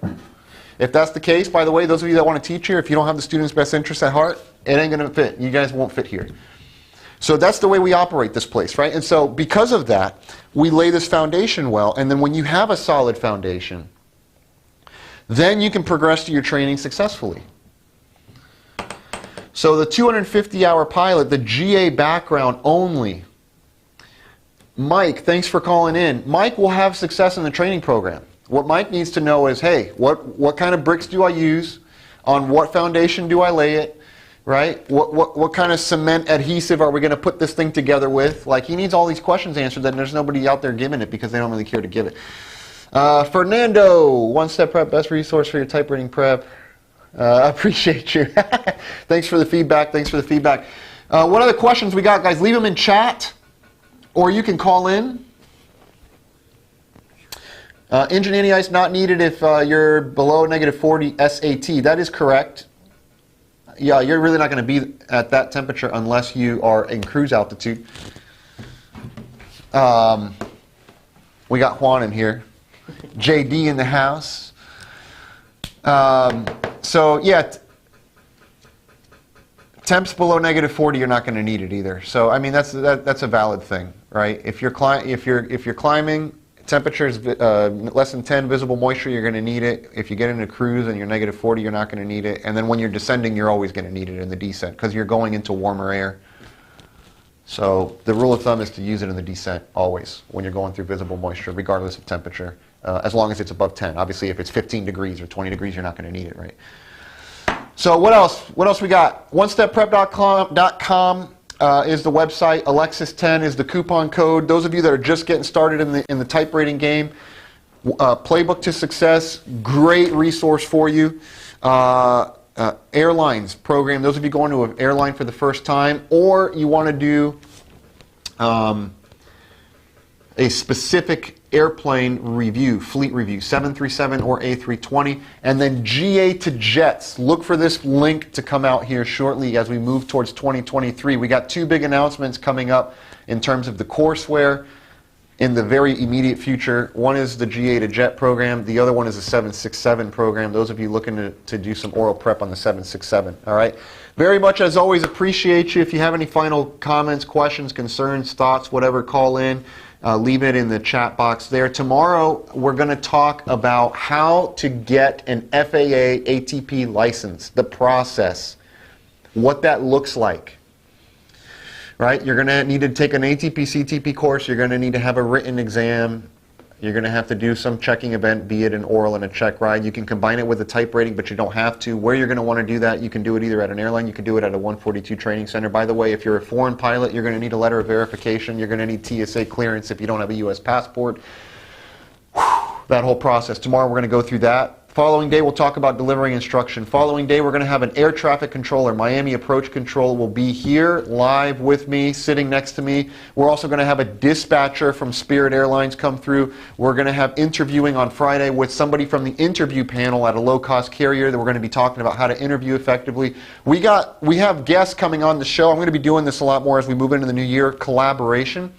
If that's the case, by the way, those of you that want to teach here, if you don't have the students' best interest at heart, it ain't going to fit. You guys won't fit here. So that's the way we operate this place, right? And so because of that, we lay this foundation well, and then when you have a solid foundation, then you can progress to your training successfully. So the 250-hour pilot, the GA background only. Mike, thanks for calling in. Mike will have success in the training program. What Mike needs to know is, hey, what kind of bricks do I use? On what foundation do I lay it? Right? What kind of cement adhesive are we going to put this thing together with? Like, he needs all these questions answered, and there's nobody out there giving it because they don't really care to give it. Fernando, One Step Prep, best resource for your type rating prep. I appreciate you. Thanks for the feedback. Thanks for the feedback. What other questions we got, guys? Leave them in chat, or you can call in. Engine anti-ice not needed if you're below -40 SAT. That is correct. Yeah, you're really not going to be at that temperature unless you are in cruise altitude. We got Juan in here. JD in the house. So yeah, temps below -40, you're not going to need it either. So I mean that's a valid thing, right? If you're climbing, temperature is less than 10 visible moisture, you're going to need it. If you get into cruise and you're -40, you're not going to need it. And then when you're descending, you're always going to need it in the descent because you're going into warmer air. So the rule of thumb is to use it in the descent always when you're going through visible moisture, regardless of temperature, as long as it's above 10. Obviously, if it's 15 degrees or 20 degrees, you're not going to need it, right? So what else? What else we got? OneStepPrep.com is the website. Alexis10 is the coupon code. Those of you that are just getting started in the type rating game, Playbook to Success, great resource for you. Airlines program, those of you going to an airline for the first time, or you want to do a specific airplane review, fleet review, 737 or A320, and then GA to Jets. Look for this link to come out here shortly as we move towards 2023. We got two big announcements coming up in terms of the courseware in the very immediate future. One is the GA to Jet program. The other one is the 767 program. Those of you looking to do some oral prep on the 767. All right. Very much, as always, appreciate you. If you have any final comments, questions, concerns, thoughts, whatever, call in. Leave it in the chat box there. Tomorrow, we're going to talk about how to get an FAA ATP license, the process, what that looks like. Right? You're going to need to take an ATP CTP course. You're going to need to have a written exam. You're going to have to do some checking event, be it an oral and a check ride. You can combine it with a type rating, but you don't have to. Where you're going to want to do that, you can do it either at an airline, you can do it at a 142 training center. By the way, if you're a foreign pilot, you're going to need a letter of verification. You're going to need TSA clearance if you don't have a U.S. passport. That whole process. Tomorrow we're going to go through that. Following day, we'll talk about delivering instruction. Following day, we're going to have an air traffic controller. Miami Approach Control will be here live with me, sitting next to me. We're also going to have a dispatcher from Spirit Airlines come through. We're going to have interviewing on Friday with somebody from the interview panel at a low-cost carrier that we're going to be talking about how to interview effectively. We have guests coming on the show. I'm going to be doing this a lot more as we move into the new year. Collaboration.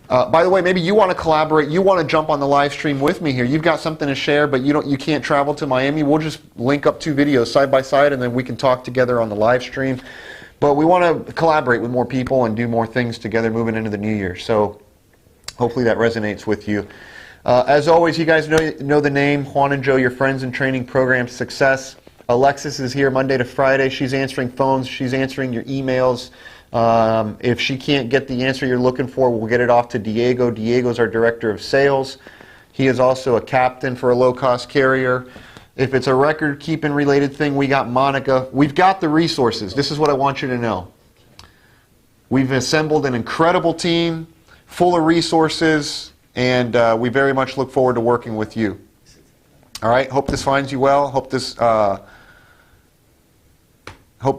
By the way, maybe you want to collaborate, you want to jump on the live stream with me here. You've got something to share, but you can't travel to Miami. We'll just link up two videos side by side, and then we can talk together on the live stream. But we want to collaborate with more people and do more things together moving into the new year. So hopefully that resonates with you. As always, you guys know the name, Juan and Joe, your friends in training program success. Alexis is here Monday to Friday. She's answering phones. She's answering your emails. If she can't get the answer you're looking for, we'll get it off to Diego. Diego's our director of sales. He is also a captain for a low-cost carrier. If it's a record-keeping related thing, we got Monica. We've got the resources. This is what I want you to know. We've assembled an incredible team, full of resources, and we very much look forward to working with you. All right? Hope this finds you well. Hope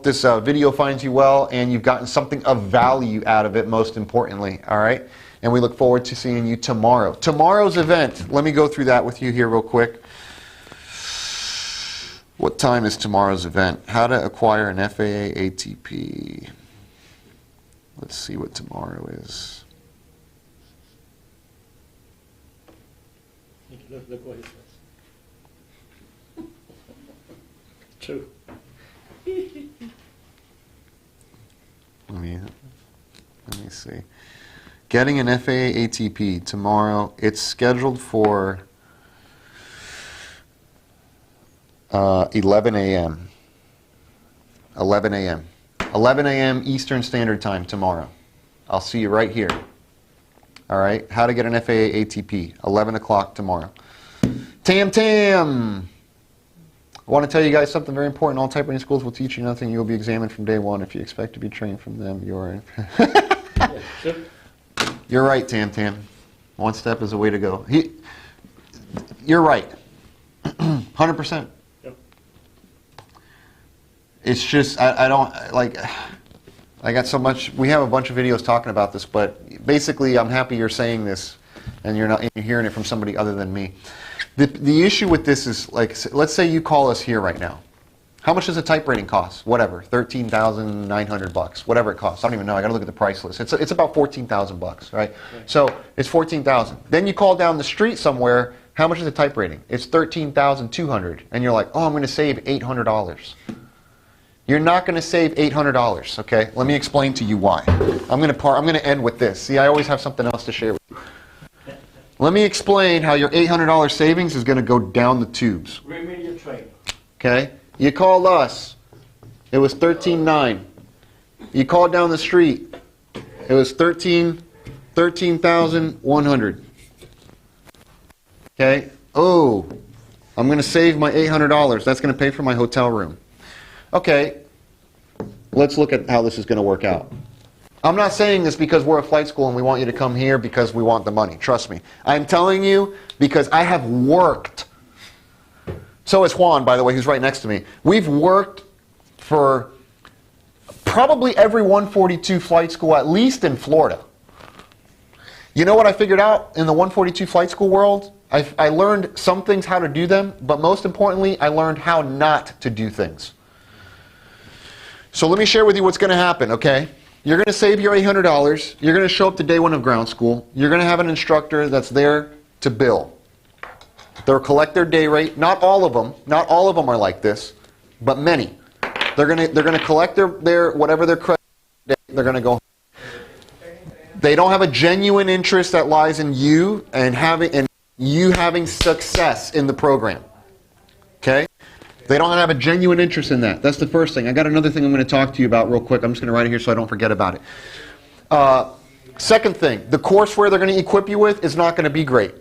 this video finds you well, and you've gotten something of value out of it, most importantly, all right? And we look forward to seeing you tomorrow. Tomorrow's event, let me go through that with you here real quick. What time is tomorrow's event? How to acquire an FAA ATP. Let's see what tomorrow is. Look what he says. True. Let me see. Getting an FAA ATP tomorrow. It's scheduled for 11 a.m. 11 a.m. 11 a.m. Eastern Standard Time tomorrow. I'll see you right here. All right. How to get an FAA ATP. 11 o'clock tomorrow. Tam! I want to tell you guys something very important. All type rating schools will teach you nothing. You will be examined from day one. If you expect to be trained from them, you're Yeah, sure. You're right, Tam. One step is the way to go. You're right. 100%. Yep. It's just, I don't, like, I got so much, we have a bunch of videos talking about this, but basically I'm happy you're saying this and you're hearing it from somebody other than me. The issue with this is, like, let's say you call us here right now. How much does a type rating cost? Whatever, $13,900, whatever it costs. I don't even know. I got to look at the price list. It's about $14,000, right? So it's $14,000. Then you call down the street somewhere. How much is a type rating? It's $13,200, and you're like, oh, I'm going to save $800. You're not going to save $800. Okay, let me explain to you why. I'm going to end with this. See, I always have something else to share with you. Let me explain how your $800 savings is going to go down the tubes. Remedial training. Okay? You called us. It was $13,900. You called down the street. It was 13,100. Okay. Oh, I'm going to save my $800. That's going to pay for my hotel room. Okay. Let's look at how this is going to work out. I'm not saying this because we're a flight school and we want you to come here because we want the money. Trust me. I'm telling you because I have worked. So is Juan, by the way, who's right next to me. We've worked for probably every 142 flight school, at least in Florida. You know what I figured out in the 142 flight school world? I learned some things how to do them, but most importantly, I learned how not to do things. So let me share with you what's going to happen, okay? You're going to save your $800. You're going to show up to day one of ground school. You're going to have an instructor that's there to bill. They'll collect their day rate. Not all of them. Not all of them are like this, but many. They're going to collect their whatever their credit. They're going to go. They don't have a genuine interest that lies in you and you having success in the program. Okay? They don't have a genuine interest in that. That's the first thing. I got another thing I'm going to talk to you about real quick. I'm just going to write it here so I don't forget about it. Second thing, the courseware they're going to equip you with is not going to be great.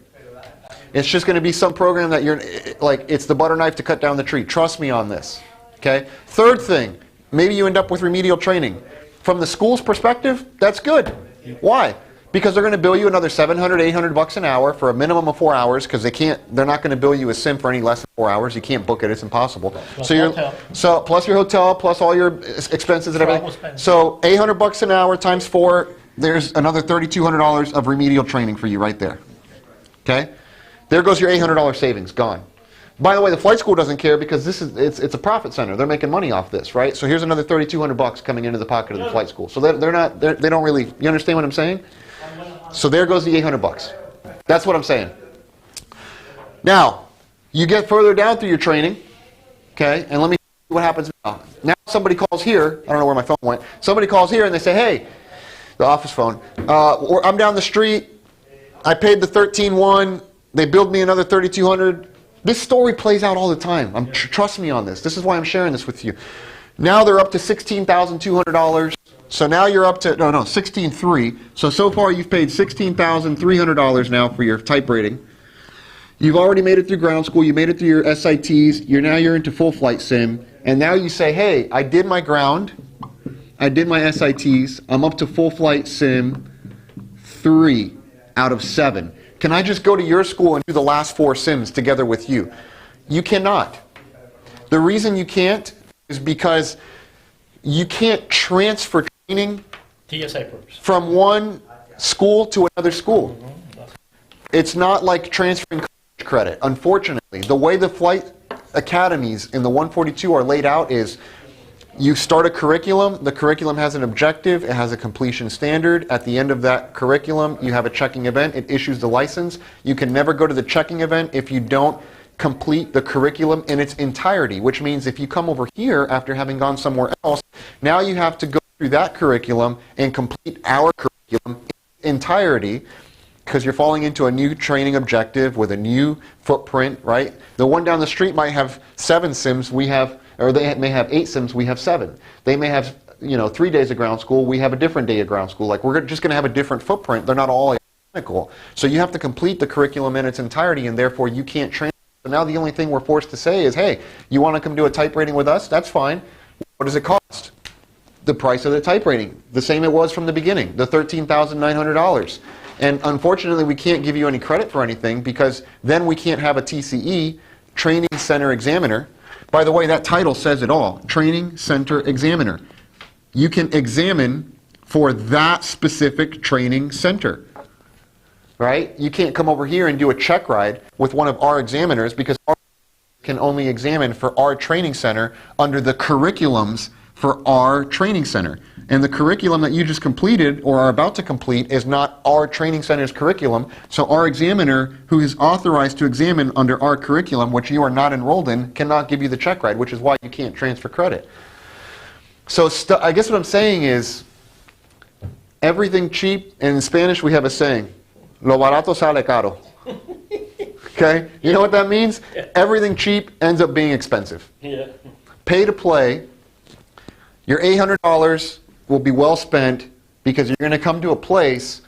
It's just going to be some program that you're like, it's the butter knife to cut down the tree. Trust me on this. Okay? Third thing, maybe you end up with remedial training. From the school's perspective, that's good. Why? Because they're going to bill you another $700, $800 an hour for a minimum of 4 hours because they're not going to bill you a sim for any less than 4 hours. You can't book it. It's impossible. Plus So hotel. plus your hotel, plus all your expenses and Travel everything. expenses. So $800 an hour times 4, there's another $3,200 of remedial training for you right there. Okay? There goes your $800 savings, gone. By the way, the flight school doesn't care because it's a profit center. They're making money off this, right? So here's another $3,200 coming into the pocket of the flight school. So they don't really. You understand what I'm saying? So there goes the $800. That's what I'm saying. Now, you get further down through your training, okay? And let me see what happens now. Now somebody calls here. I don't know where my phone went. Somebody calls here and they say, "Hey, the office phone. I'm down the street. I paid the 13,100. They billed me another 3,200." This story plays out all the time. Trust me on this. This is why I'm sharing this with you. Now they're up to $16,200. So now you're up to, no, 16,300. So far you've paid $16,300 now for your type rating. You've already made it through ground school. You made it through your SITs. You're into full flight sim. And now you say, hey, I did my ground. I did my SITs. I'm up to full flight sim 3 out of 7. Can I just go to your school and do the last 4 sims together with you? You cannot. The reason you can't is because you can't transfer training TSA purpose. from one school to another school. It's not like transferring college credit. Unfortunately, the way the flight academies in the 142 are laid out is you start a curriculum. The curriculum has an objective. It has a completion standard. At the end of that curriculum, you have a checking event. It issues the license. You can never go to the checking event if you don't complete the curriculum in its entirety, which means if you come over here after having gone somewhere else, now you have to go through that curriculum and complete our curriculum in its entirety because you're falling into a new training objective with a new footprint, right? The one down the street might have 7 sims. We have, or they may have 8 sims. We have 7. They may have, 3 days of ground school. We have a different day of ground school. Like we're just going to have a different footprint. They're not all identical. So you have to complete the curriculum in its entirety, and therefore you can't train. So now the only thing we're forced to say is, hey, you want to come do a type rating with us? That's fine. What does it cost? The price of the type rating. The same it was from the beginning, the $13,900. And unfortunately, we can't give you any credit for anything because then we can't have a TCE, Training Center Examiner. By the way, that title says it all, Training Center Examiner. You can examine for that specific training center. Right? You can't come over here and do a check ride with one of our examiners because our can only examine for our training center under the curriculums for our training center. And the curriculum that you just completed or are about to complete is not our training center's curriculum. So our examiner, who is authorized to examine under our curriculum, which you are not enrolled in, cannot give you the check ride, which is why you can't transfer credit. So I guess what I'm saying is everything cheap, and in Spanish we have a saying, lo barato sale caro. Okay? You know what that means? Everything cheap ends up being expensive. Yeah. Pay to play, your $800 will be well spent because you're going to come to a place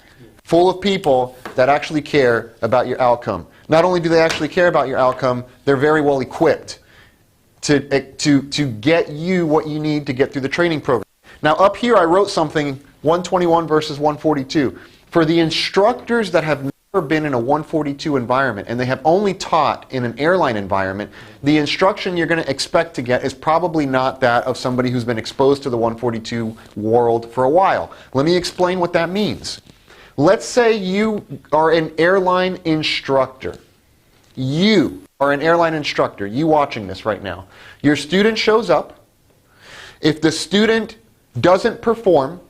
full of people that actually care about your outcome. Not only do they actually care about your outcome, they're very well equipped to get you what you need to get through the training program. Now up here I wrote something, 121 versus 142. For the instructors that have never been in a 142 environment and they have only taught in an airline environment, the instruction you're going to expect to get is probably not that of somebody who's been exposed to the 142 world for a while. Let me explain what that means. Let's say you are an airline instructor. You are an airline instructor, you watching this right now. Your student shows up. If the student doesn't perform,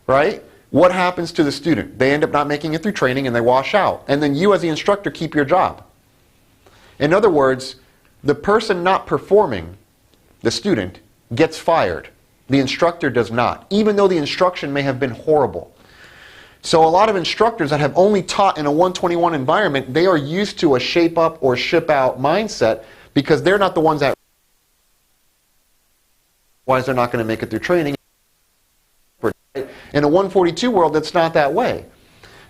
right, what happens to the student? They end up not making it through training and they wash out. And then you as the instructor keep your job. In other words, the person not performing, the student, gets fired. The instructor does not, even though the instruction may have been horrible. So a lot of instructors that have only taught in a 121 environment, they are used to a shape up or ship out mindset because they're not the ones that otherwise they're not going to make it through training. In a 142 world, that's not that way.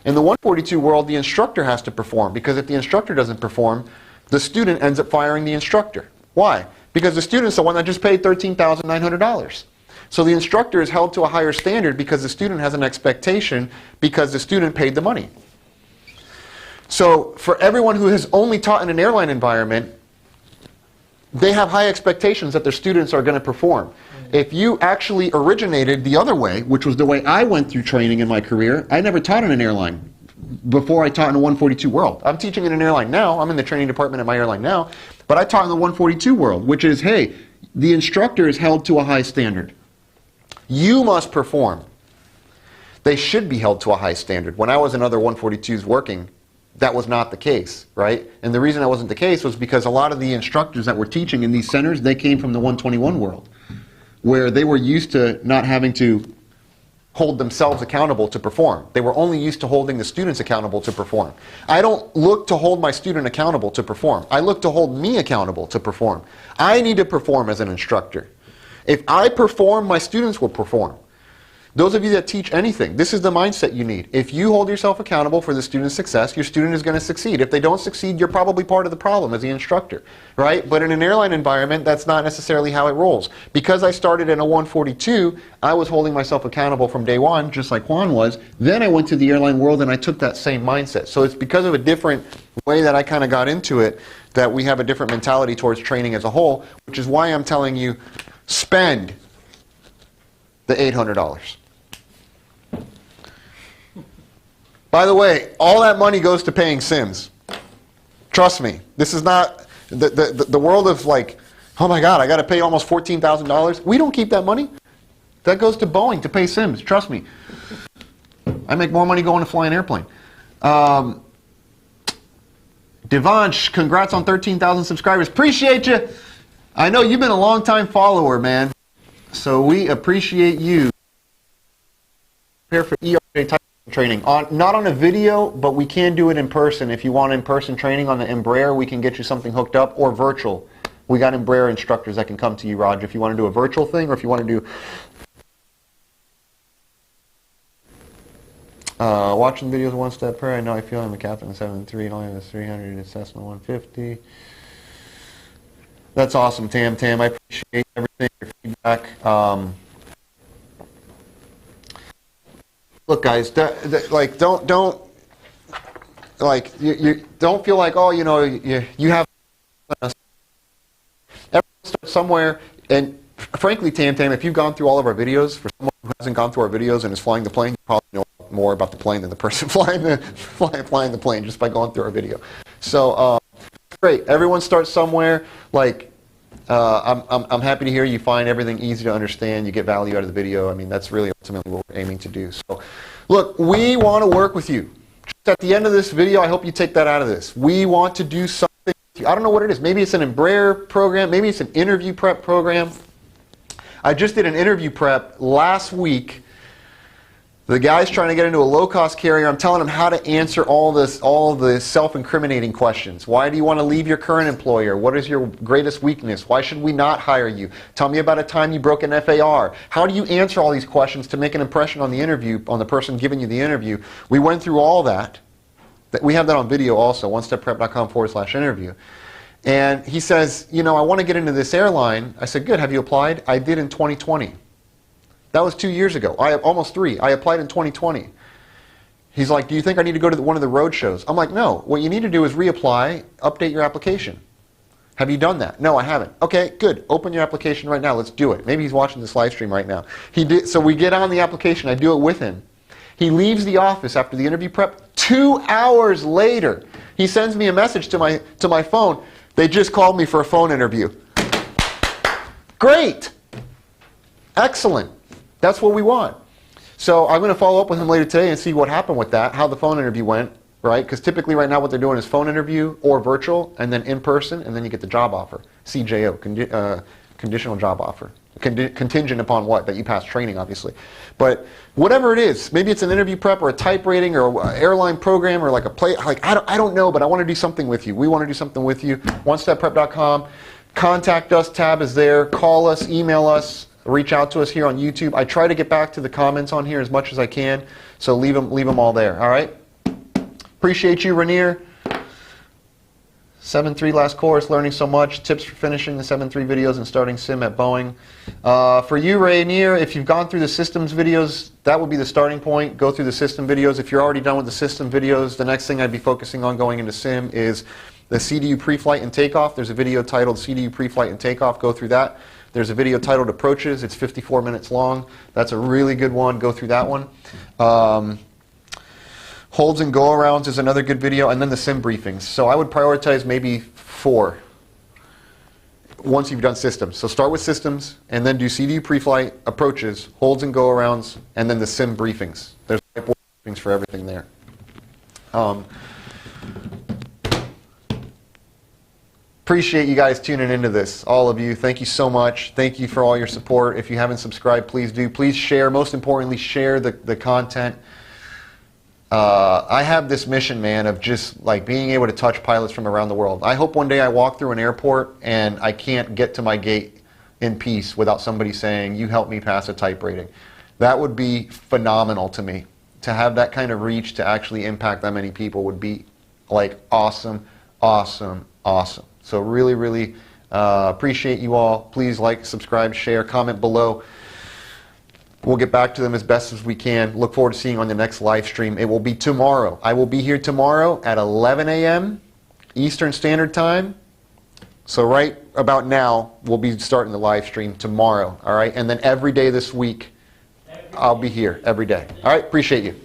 In the 142 world, the instructor has to perform because if the instructor doesn't perform, the student ends up firing the instructor. Why? Because the student's the one that just paid $13,900. So the instructor is held to a higher standard because the student has an expectation because the student paid the money. So for everyone who has only taught in an airline environment, they have high expectations that their students are going to perform. If you actually originated the other way, which was the way I went through training in my career, I never taught in an airline before I taught in a 142 world. I'm teaching in an airline now. I'm in the training department at my airline now. But I taught in the 142 world, which is, hey, the instructor is held to a high standard. You must perform. They should be held to a high standard. When I was in other 142s working, that was not the case, right? And the reason that wasn't the case was because a lot of the instructors that were teaching in these centers, they came from the 121 world, where they were used to not having to hold themselves accountable to perform. They were only used to holding the students accountable to perform. I don't look to hold my student accountable to perform. I look to hold me accountable to perform. I need to perform as an instructor. If I perform, my students will perform. Those of you that teach anything, this is the mindset you need. If you hold yourself accountable for the student's success, your student is going to succeed. If they don't succeed, you're probably part of the problem as the instructor, right? But in an airline environment, that's not necessarily how it rolls. Because I started in a 142, I was holding myself accountable from day one, just like Juan was. Then I went to the airline world and I took that same mindset. So it's because of a different way that I kind of got into it that we have a different mentality towards training as a whole, which is why I'm telling you, spend the $800. By the way, all that money goes to paying Sims. Trust me, this is not the world of like, oh my God, I got to pay almost $14,000. We don't keep that money. That goes to Boeing to pay Sims. Trust me. I make more money going to fly an airplane. Devansh, congrats on 13,000 subscribers. Appreciate you. I know you've been a long-time follower, man. So we appreciate you. Prepare for ERJ type training. Not on a video, but we can do it in person. If you want in-person training on the Embraer, we can get you something hooked up, or virtual. We got Embraer instructors that can come to you, Raj, if you want to do a virtual thing, or if you want to do... watching videos one step per. I know I feel I'm a captain of 7.3 and only have a 300 in Cessna 150. That's awesome, Tam. I appreciate everything, your feedback. Look, guys, like don't like you don't feel like, oh, you know, you have. Everyone starts somewhere, and frankly, Tam, if you've gone through all of our videos, for someone who hasn't gone through our videos and is flying the plane, you probably know more about the plane than the person flying the plane just by going through our video. So great. Everyone starts somewhere. Like I'm happy to hear you find everything easy to understand. You get value out of the video. I mean, that's really ultimately what we're aiming to do. So look, we want to work with you. Just at the end of this video, I hope you take that out of this. We want to do something with you. I don't know what it is. Maybe it's an Embraer program. Maybe it's an interview prep program. I just did an interview prep last week The guy's trying to get into a low-cost carrier. I'm telling him how to answer all the self-incriminating questions. Why do you want to leave your current employer? What is your greatest weakness? Why should we not hire you? Tell me about a time you broke an FAR. How do you answer all these questions to make an impression on the interview, on the person giving you the interview? We went through all that. We have that on video also, onestepprep.com/interview. And he says, you know, I want to get into this airline. I said, good, have you applied? I did in 2020. That was 2 years ago. Almost 3. I applied in 2020. He's like, do you think I need to go to one of the road shows? I'm like, no. What you need to do is reapply, update your application. Have you done that? No, I haven't. Okay, good. Open your application right now. Let's do it. Maybe he's watching this live stream right now. He did. So we get on the application. I do it with him. He leaves the office after the interview prep. 2 hours later, he sends me a message to my phone. They just called me for a phone interview. Great. Excellent. That's what we want. So I'm going to follow up with him later today and see what happened with that, how the phone interview went, right? Because typically right now what they're doing is phone interview or virtual, and then in person, and then you get the job offer. CJO, conditional job offer. Contingent upon what? That you pass training, obviously. But whatever it is, maybe it's an interview prep or a type rating or an airline program or like a play. Like I don't know, but I want to do something with you. We want to do something with you. OneStepPrep.com. Contact us. Tab is there. Call us. Email us. Reach out to us here on YouTube. I try to get back to the comments on here as much as I can. So leave them all there. All right. Appreciate you, Rainier. 7.3 last course, learning so much. Tips for finishing the 7.3 videos and starting sim at Boeing. For you, Rainier, if you've gone through the systems videos, that would be the starting point. Go through the system videos. If you're already done with the system videos, the next thing I'd be focusing on going into sim is the CDU pre-flight and takeoff. There's a video titled CDU pre-flight and takeoff. Go through that. There's a video titled Approaches. It's 54 minutes long. That's a really good one. Go through that one. Holds and go-arounds is another good video, and then the sim briefings. So I would prioritize maybe 4 once you've done systems. So start with systems, and then do CDU pre-flight, approaches, holds and go-arounds, and then the sim briefings. There's briefings for everything there. Appreciate you guys tuning into this, all of you. Thank you so much. Thank you for all your support. If you haven't subscribed, please do. Please share. Most importantly, share the content. I have this mission, man, of just like being able to touch pilots from around the world. I hope one day I walk through an airport and I can't get to my gate in peace without somebody saying, you helped me pass a type rating. That would be phenomenal to me. To have that kind of reach to actually impact that many people would be like awesome, awesome, awesome. So really, really appreciate you all. Please like, subscribe, share, comment below. We'll get back to them as best as we can. Look forward to seeing you on the next live stream. It will be tomorrow. I will be here tomorrow at 11 a.m. Eastern Standard Time. So right about now, we'll be starting the live stream tomorrow. All right? And then every day this week, I'll be here every day. All right? Appreciate you.